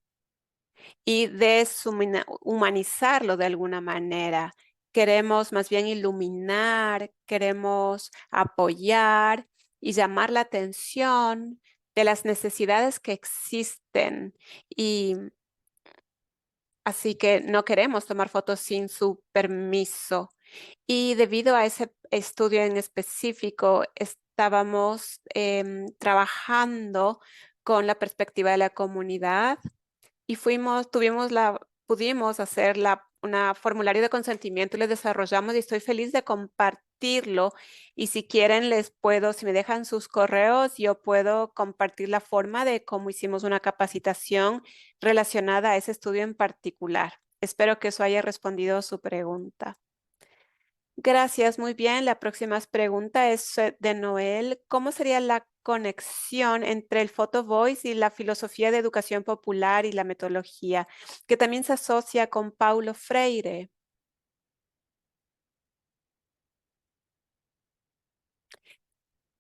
y deshumanizarlo de alguna manera. Queremos más bien iluminar, queremos apoyar y llamar la atención de las necesidades que existen. Y así que no queremos tomar fotos sin su permiso. Y debido a ese estudio en específico, estábamos trabajando con la perspectiva de la comunidad y pudimos hacer una formulario de consentimiento y lo desarrollamos y estoy feliz de compartirlo. Y si quieren, si me dejan sus correos, yo puedo compartir la forma de cómo hicimos una capacitación relacionada a ese estudio en particular. Espero que eso haya respondido a su pregunta. Gracias, muy bien. La próxima pregunta es de Noel. ¿Cómo sería la conexión entre el Photo Voice y la filosofía de educación popular y la metodología, que también se asocia con Paulo Freire?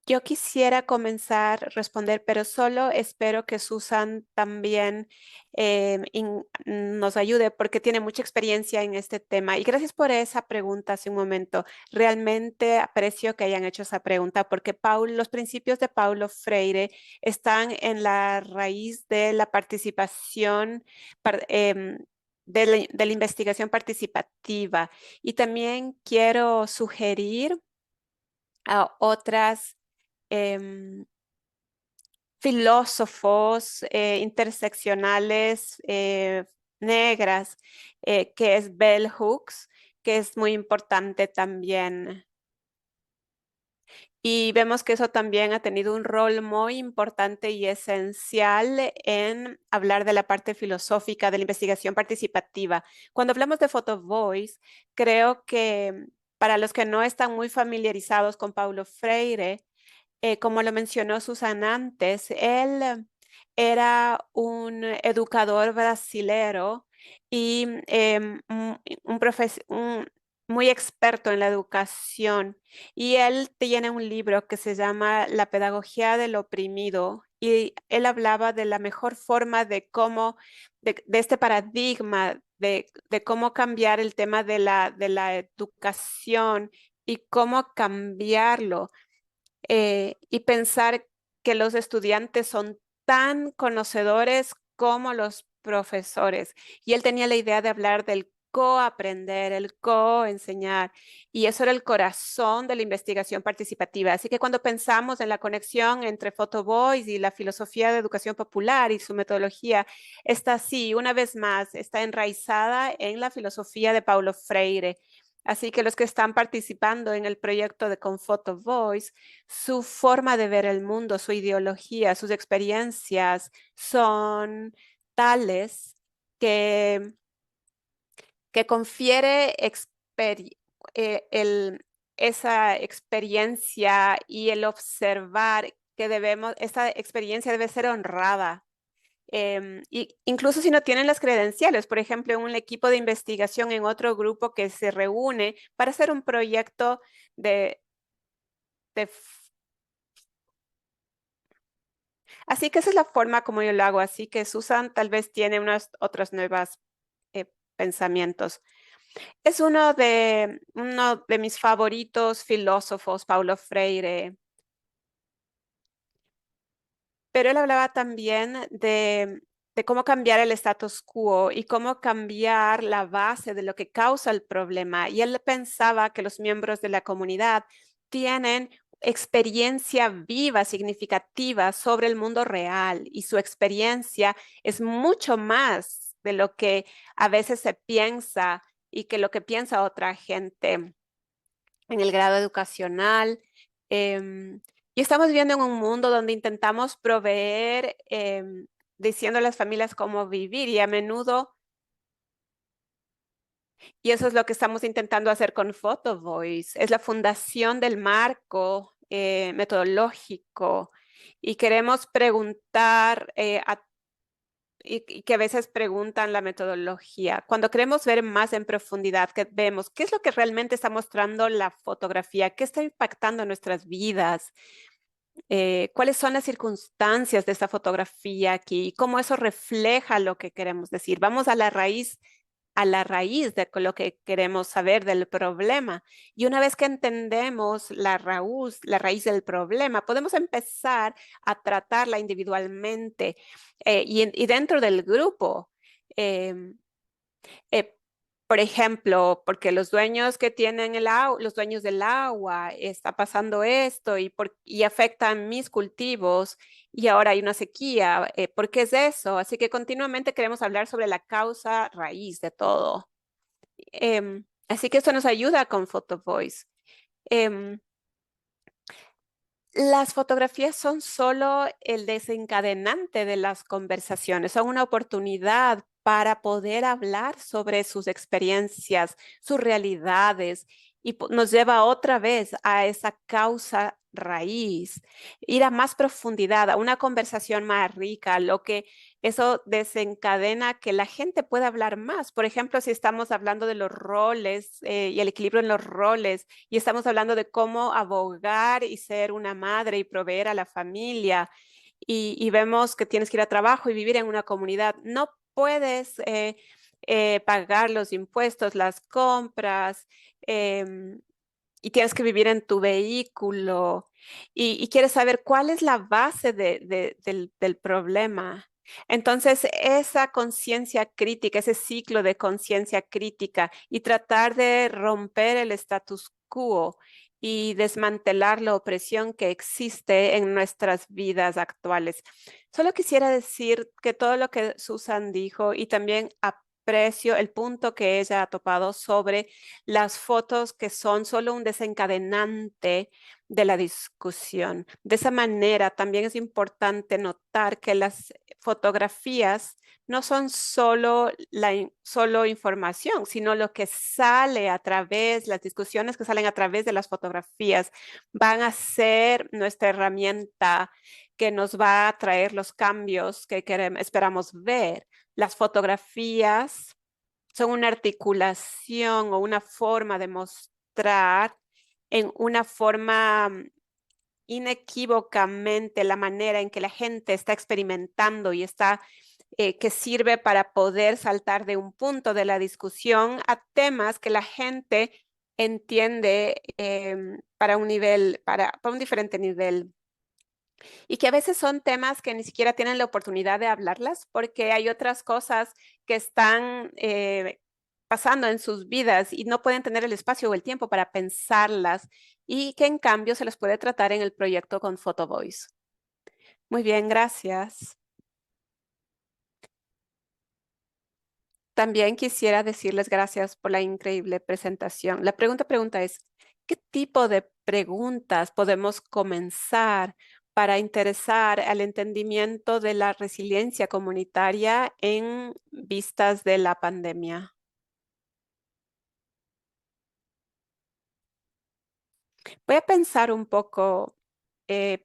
Yo quisiera comenzar a responder, pero solo espero que Susan también nos ayude porque tiene mucha experiencia en este tema. Y gracias por esa pregunta hace un momento. Realmente aprecio que hayan hecho esa pregunta porque los principios de Paulo Freire están en la raíz de la participación, de la investigación participativa. Y también quiero sugerir a otras em, filósofos interseccionales negras, que es Bell Hooks, que es muy importante también. Y vemos que eso también ha tenido un rol muy importante y esencial en hablar de la parte filosófica de la investigación participativa. Cuando hablamos de Photo Voice, creo que para los que no están muy familiarizados con Paulo Freire, como lo mencionó Susan antes, él era un educador brasilero y muy experto en la educación. Y él tiene un libro que se llama La pedagogía del oprimido. Y él hablaba de la mejor forma de cómo, de este paradigma, de cómo cambiar el tema de la educación y cómo cambiarlo y pensar que los estudiantes son tan conocedores como los profesores. Y él tenía la idea de hablar del coaprender, el coenseñar, y eso era el corazón de la investigación participativa. Así que cuando pensamos en la conexión entre Photovoice y la filosofía de educación popular y su metodología, está así, una vez más, está enraizada en la filosofía de Paulo Freire. Así que los que están participando en el proyecto de Confoto Voice, su forma de ver el mundo, su ideología, sus experiencias son tales que, que confiere esa experiencia y el observar que esa experiencia debe ser honrada. Y incluso si no tienen las credenciales, por ejemplo, en un equipo de investigación en otro grupo que se reúne para hacer un proyecto de, de Así que esa es la forma como yo lo hago. Así que Susan tal vez tiene unas otras nuevas pensamientos. Es uno de mis favoritos filósofos, Paulo Freire. Pero él hablaba también de cómo cambiar el status quo y cómo cambiar la base de lo que causa el problema. Y él pensaba que los miembros de la comunidad tienen experiencia viva, significativa sobre el mundo real y su experiencia es mucho más de lo que a veces se piensa y que lo que piensa otra gente en el grado educacional. em, y estamos viviendo en un mundo donde intentamos proveer, diciendo a las familias cómo vivir y a menudo, y eso es lo que estamos intentando hacer con Photo Voice, es la fundación del marco metodológico y queremos preguntar y que a veces preguntan la metodología. Cuando queremos ver más en profundidad, que vemos qué es lo que realmente está mostrando la fotografía, qué está impactando nuestras vidas, cuáles son las circunstancias de esta fotografía aquí, cómo eso refleja lo que queremos decir. Vamos a la raíz de lo que queremos saber del problema. Y una vez que entendemos la raíz del problema, podemos empezar a tratarla individualmente y dentro del grupo. em, eh, por ejemplo, porque los dueños que tienen los dueños del agua, está pasando esto y afectan mis cultivos y ahora hay una sequía. ¿Por qué es eso? Así que continuamente queremos hablar sobre la causa raíz de todo. Así que esto nos ayuda con Photo Voice. Em, las fotografías son solo el desencadenante de las conversaciones, son una oportunidad para poder hablar sobre sus experiencias, sus realidades y nos lleva otra vez a esa causa raíz, ir a más profundidad, a una conversación más rica, lo que eso desencadena que la gente pueda hablar más. Por ejemplo, si estamos hablando de los roles y el equilibrio en los roles y estamos hablando de cómo abogar y ser una madre y proveer a la familia y vemos que tienes que ir a trabajo y vivir en una comunidad, no puedes pagar los impuestos, las compras y tienes que vivir en tu vehículo y quieres saber cuál es la base del problema. Entonces, esa conciencia crítica, ese ciclo de conciencia crítica y tratar de romper el status quo y desmantelar la opresión que existe en nuestras vidas actuales. Solo quisiera decir que todo lo que Susan dijo y también aprecio el punto que ella ha topado sobre las fotos que son solo un desencadenante de la discusión. De esa manera, también es importante notar que las fotografías no son solo información, sino lo que sale a través, las discusiones que salen a través de las fotografías van a ser nuestra herramienta que nos va a traer los cambios que esperamos ver. Las fotografías son una articulación o una forma de mostrar en una forma inequívocamente la manera en que la gente está experimentando y está que sirve para poder saltar de un punto de la discusión a temas que la gente entiende para un nivel, para un diferente nivel. Y que a veces son temas que ni siquiera tienen la oportunidad de hablarlas porque hay otras cosas que están pasando en sus vidas y no pueden tener el espacio o el tiempo para pensarlas y que en cambio se las puede tratar en el proyecto con Photo Voice. Muy bien, gracias. También quisiera decirles gracias por la increíble presentación. La pregunta es, ¿qué tipo de preguntas podemos comenzar para interesar al entendimiento de la resiliencia comunitaria en vistas de la pandemia? Voy a pensar un poco, eh,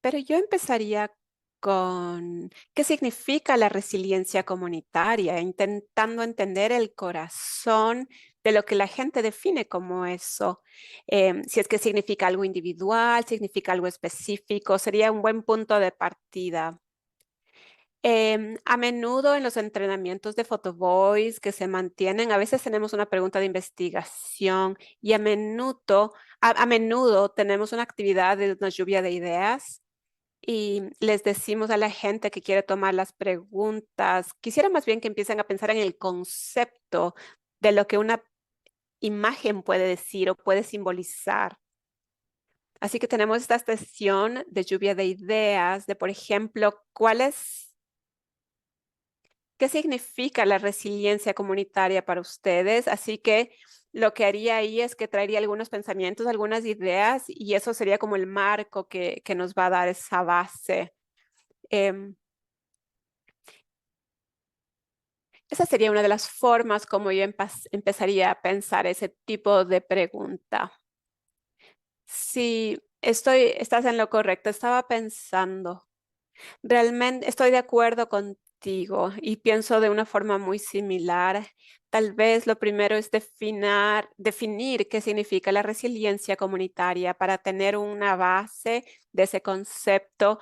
pero yo empezaría con qué significa la resiliencia comunitaria, intentando entender el corazón de lo que la gente define como eso. Si es que significa algo individual, significa algo específico, sería un buen punto de partida. A menudo en los entrenamientos de Photo Voice que se mantienen, a veces tenemos una pregunta de investigación y a menudo tenemos una actividad de una lluvia de ideas y les decimos a la gente que quiere tomar las preguntas, quisiera más bien que empiecen a pensar en el concepto de lo que una imagen puede decir o puede simbolizar. Así que tenemos esta sesión de lluvia de ideas, de por ejemplo, ¿qué significa la resiliencia comunitaria para ustedes? Así que lo que haría ahí es que traería algunos pensamientos, algunas ideas, y eso sería como el marco que nos va a dar esa base. Em, Esa sería una de las formas como yo empezaría a pensar ese tipo de pregunta. Sí, estás en lo correcto. Estaba pensando, realmente estoy de acuerdo contigo y pienso de una forma muy similar. Tal vez lo primero es definir qué significa la resiliencia comunitaria para tener una base de ese concepto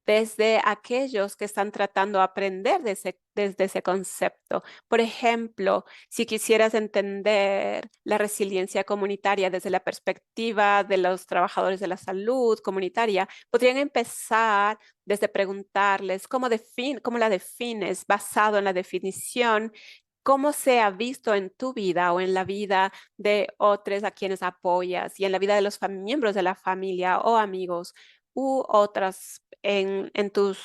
desde aquellos que están tratando de aprender desde ese concepto. Por ejemplo, si quisieras entender la resiliencia comunitaria desde la perspectiva de los trabajadores de la salud comunitaria, podrían empezar desde preguntarles cómo la defines basado en la definición. ¿Cómo se ha visto en tu vida o en la vida de otros a quienes apoyas y en la vida de los miembros de la familia o amigos u otras en tus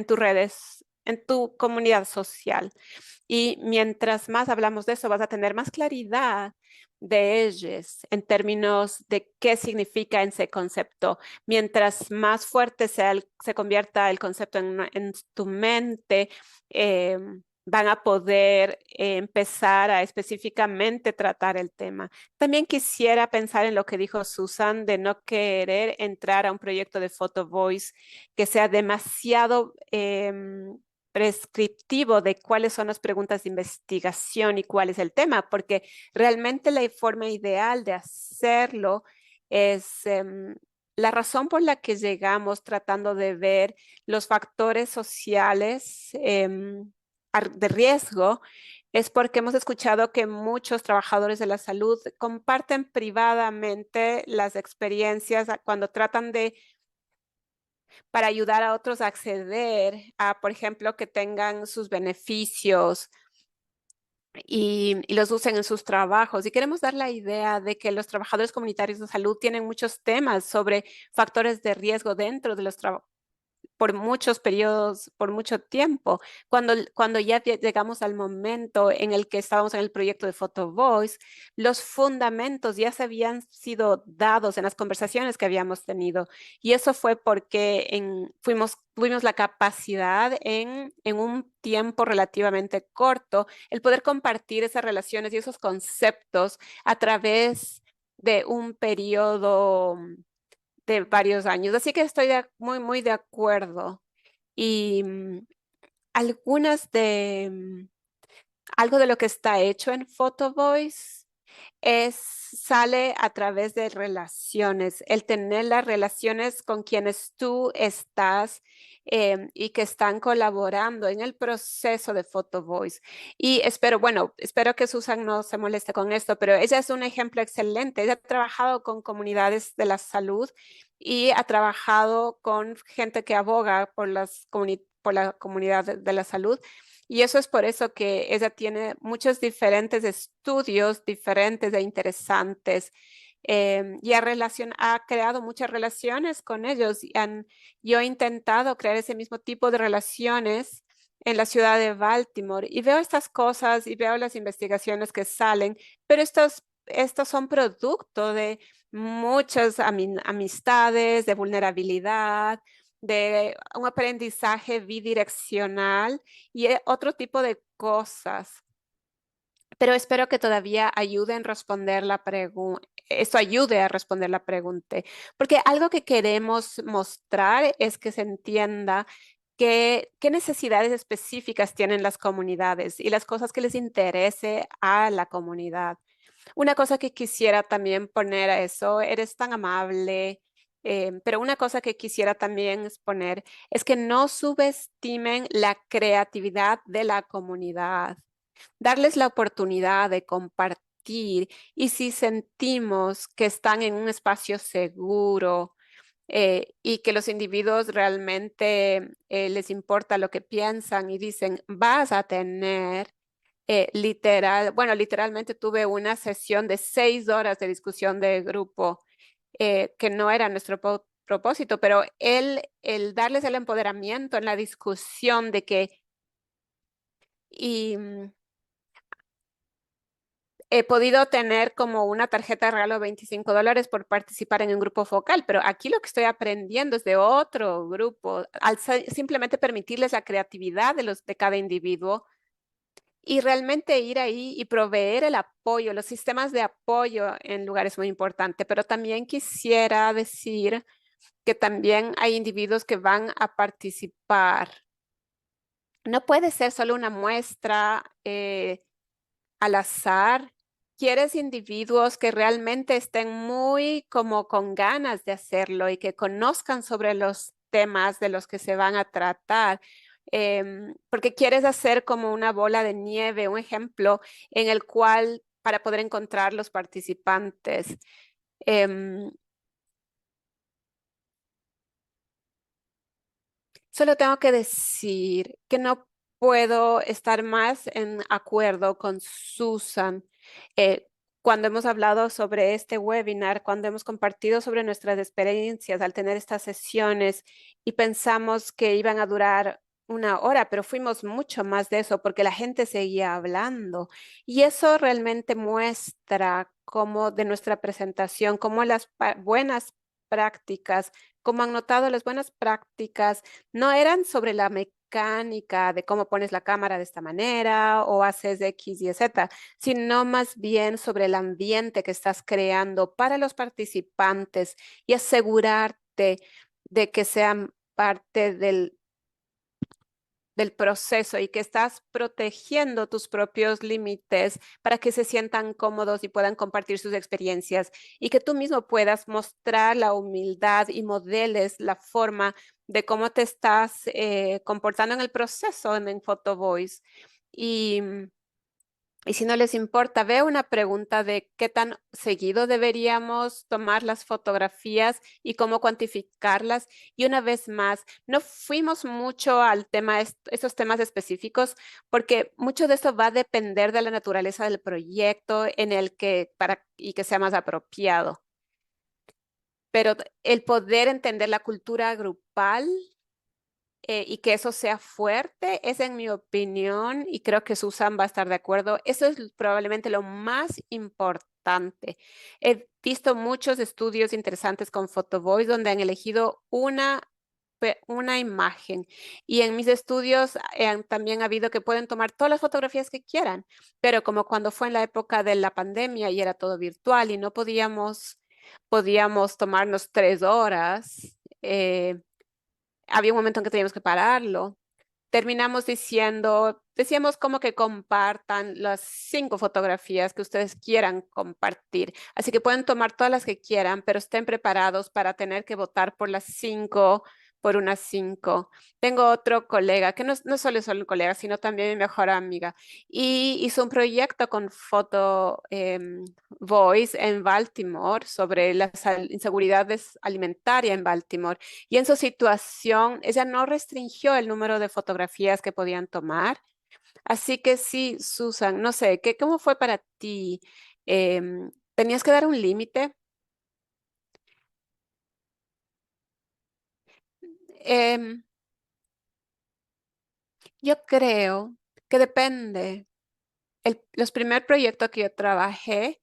redes, en tu comunidad social? Y mientras más hablamos de eso, vas a tener más claridad de ellos en términos de qué significa ese concepto. Mientras más fuerte se convierta el concepto en tu mente, van a poder empezar a específicamente tratar el tema. También quisiera pensar en lo que dijo Susan de no querer entrar a un proyecto de Photo Voice que sea demasiado prescriptivo de cuáles son las preguntas de investigación y cuál es el tema, porque realmente la forma ideal de hacerlo es la razón por la que llegamos tratando de ver los factores sociales de riesgo es porque hemos escuchado que muchos trabajadores de la salud comparten privadamente las experiencias cuando tratan para ayudar a otros a acceder a, por ejemplo, que tengan sus beneficios y los usen en sus trabajos. Y queremos dar la idea de que los trabajadores comunitarios de salud tienen muchos temas sobre factores de riesgo dentro de los trabajos por muchos periodos, por mucho tiempo. Cuando ya llegamos al momento en el que estábamos en el proyecto de Photo Voice, los fundamentos ya se habían sido dados en las conversaciones que habíamos tenido. Y eso fue porque tuvimos la capacidad en un tiempo relativamente corto, el poder compartir esas relaciones y esos conceptos a través de un periodo de varios años. Así que estoy muy de acuerdo. Y algunas de, algo de lo que está hecho en Photo Voice sale a través de relaciones, el tener las relaciones con quienes tú estás y que están colaborando en el proceso de Photo Voice. Y espero que Susan no se moleste con esto, pero ella es un ejemplo excelente. Ella ha trabajado con comunidades de la salud y ha trabajado con gente que aboga por por la comunidad de la salud. Y eso es por eso que ella tiene muchos diferentes estudios diferentes e interesantes y ha creado muchas relaciones con ellos. Yo he intentado crear ese mismo tipo de relaciones en la ciudad de Baltimore y veo estas cosas y veo las investigaciones que salen, pero estos son producto de muchas amistades, de vulnerabilidad, de un aprendizaje bidireccional y otro tipo de cosas. Pero espero que todavía ayude en responder la pregunta. Esto ayude a responder la pregunta, porque algo que queremos mostrar es que se entienda qué necesidades específicas tienen las comunidades y las cosas que les interese a la comunidad. Una cosa que quisiera también poner a eso, eres tan amable, pero una cosa que quisiera también exponer es que no subestimen la creatividad de la comunidad, darles la oportunidad de compartir y si sentimos que están en un espacio seguro y que los individuos realmente les importa lo que piensan y dicen, vas a tener literalmente tuve una sesión de 6 horas de discusión de grupo que no era nuestro propósito, pero el darles el empoderamiento en la discusión de que y he podido tener como una tarjeta de regalo de $25 por participar en un grupo focal, pero aquí lo que estoy aprendiendo es de otro grupo, simplemente permitirles la creatividad de cada individuo y realmente ir ahí y proveer el apoyo, los sistemas de apoyo en lugares muy importantes. Pero también quisiera decir que también hay individuos que van a participar. No puede ser solo una muestra al azar. Quieres individuos que realmente estén muy como con ganas de hacerlo y que conozcan sobre los temas de los que se van a tratar. Porque quieres hacer como una bola de nieve, un ejemplo en el cual para poder encontrar los participantes. Em, Solo tengo que decir que no puedo estar más en acuerdo con Susan. eh, Cuando hemos hablado sobre este webinar, cuando hemos compartido sobre nuestras experiencias al tener estas sesiones y pensamos que iban a durar 1 hora, pero fuimos mucho más de eso porque la gente seguía hablando. Y eso realmente muestra cómo de nuestra presentación, cómo las buenas prácticas, como han notado las buenas prácticas no eran sobre la mecánica de cómo pones la cámara de esta manera o haces X, Y, Z, sino más bien sobre el ambiente que estás creando para los participantes y asegurarte de que sean parte del proceso y que estás protegiendo tus propios límites para que se sientan cómodos y puedan compartir sus experiencias y que tú mismo puedas mostrar la humildad y modeles la forma de cómo te estás comportando en el proceso en Photo Voice. Y y si no les importa, veo una pregunta de qué tan seguido deberíamos tomar las fotografías y cómo cuantificarlas. Y una vez más, no fuimos mucho al tema, estos temas específicos, porque mucho de esto va a depender de la naturaleza del proyecto en el y que sea más apropiado. Pero el poder entender la cultura grupal y que eso sea fuerte, es en mi opinión, y creo que Susan va a estar de acuerdo, eso es probablemente lo más importante. He visto muchos estudios interesantes con PhotoVoice donde han elegido una imagen y en mis estudios también ha habido que pueden tomar todas las fotografías que quieran, pero como cuando fue en la época de la pandemia y era todo virtual y no podíamos Podíamos tomarnos 3 horas. Había un momento en que teníamos que pararlo. Terminamos decíamos como que compartan las 5 fotografías que ustedes quieran compartir. Así que pueden tomar todas las que quieran, pero estén preparados para tener que votar por las 5, por unas 5. Tengo otro colega, que no solo es un colega, sino también mi mejor amiga, y hizo un proyecto con Photo Voice en Baltimore sobre la inseguridad alimentaria en Baltimore. Y en su situación, ella no restringió el número de fotografías que podían tomar. Así que sí, Susan, no sé, ¿cómo fue para ti? ¿Tenías que dar un límite? Em, yo creo que depende. Los primeros proyectos que yo trabajé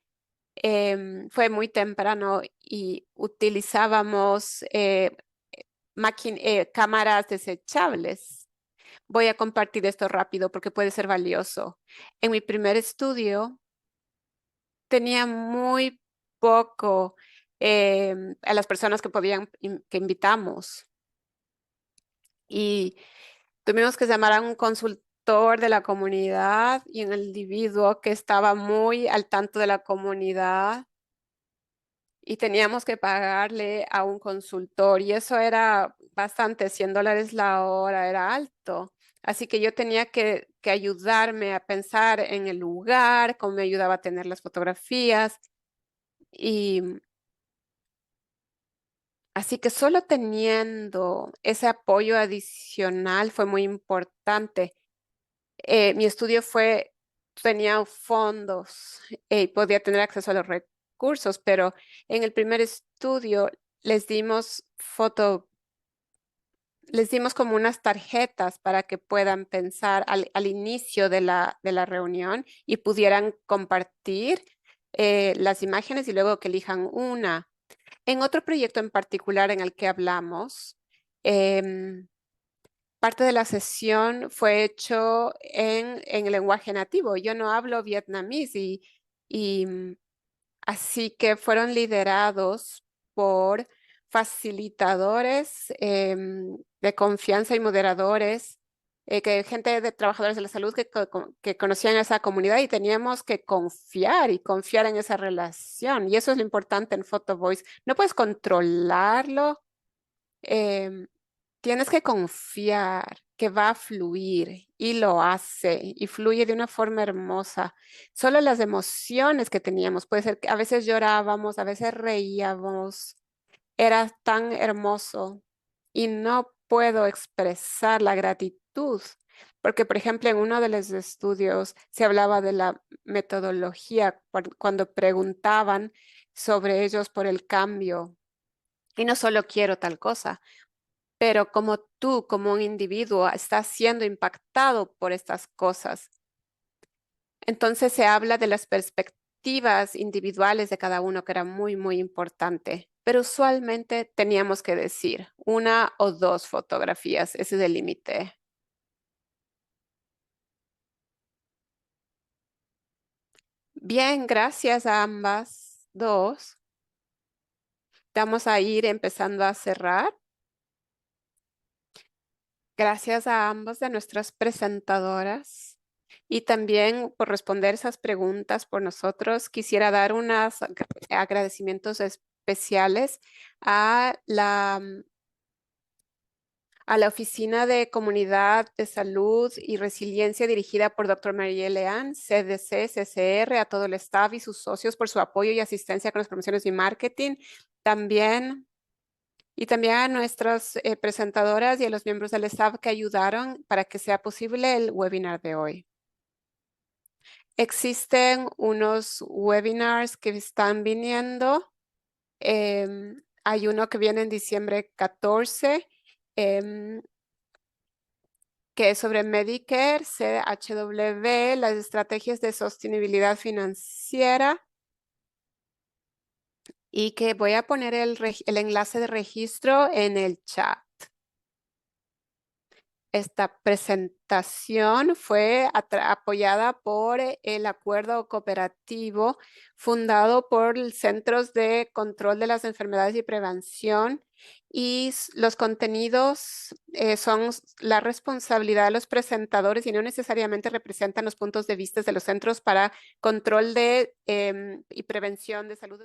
fue muy temprano y utilizábamos cámaras desechables. Voy a compartir esto rápido porque puede ser valioso. En mi primer estudio tenía muy poco a las personas que que invitamos y tuvimos que llamar a un consultor de la comunidad y un individuo que estaba muy al tanto de la comunidad y teníamos que pagarle a un consultor y eso era bastante, $100 la hora, era alto. Así que yo tenía que ayudarme a pensar en el lugar, cómo me ayudaba a tener las fotografías y así que solo teniendo ese apoyo adicional fue muy importante. Mi estudio tenía fondos y podía tener acceso a los recursos, pero en el primer estudio les dimos les dimos como unas tarjetas para que puedan pensar al inicio de de la reunión y pudieran compartir las imágenes y luego que elijan una. En otro proyecto en particular en el que hablamos, em, parte de la sesión fue hecho en el lenguaje nativo. Yo no hablo vietnamís y así que fueron liderados por facilitadores de confianza y moderadores, gente de trabajadores de la salud que conocían esa comunidad y teníamos que confiar en esa relación. Y eso es lo importante en Photo Voice. No puedes controlarlo, em, tienes que confiar que va a fluir y lo hace y fluye de una forma hermosa. Solo las emociones que teníamos, puede ser que a veces llorábamos, a veces reíamos, era tan hermoso y no puedo expresar la gratitud, porque por ejemplo en uno de los estudios se hablaba de la metodología cuando preguntaban sobre ellos por el cambio. Y no solo quiero tal cosa, pero como tú, como un individuo, estás siendo impactado por estas cosas. Entonces se habla de las perspectivas individuales de cada uno, que era muy, muy importante. Pero usualmente teníamos que decir 1 o 2 fotografías, ese es el límite. Bien, gracias a ambas dos. Vamos a ir empezando a cerrar. Gracias a ambas de nuestras presentadoras y también por responder esas preguntas por nosotros. Quisiera dar unos agradecimientos especiales a a la Oficina de Comunidad de Salud y Resiliencia dirigida por Dr. Marielle Leán, CDC, CCR, a todo el staff y sus socios por su apoyo y asistencia con las promociones y marketing. También y también a nuestras presentadoras y a los miembros del staff que ayudaron para que sea posible el webinar de hoy. Existen unos webinars que están viniendo. Hay uno que viene en diciembre 14, que es sobre Medicare, CHW, las estrategias de sostenibilidad financiera, y que voy a poner el enlace de registro en el chat. Esta presentación fue apoyada por el acuerdo cooperativo fundado por el Centros de Control de las Enfermedades y Prevención, y los contenidos son la responsabilidad de los presentadores y no necesariamente representan los puntos de vista de los Centros para Control de y Prevención de Salud.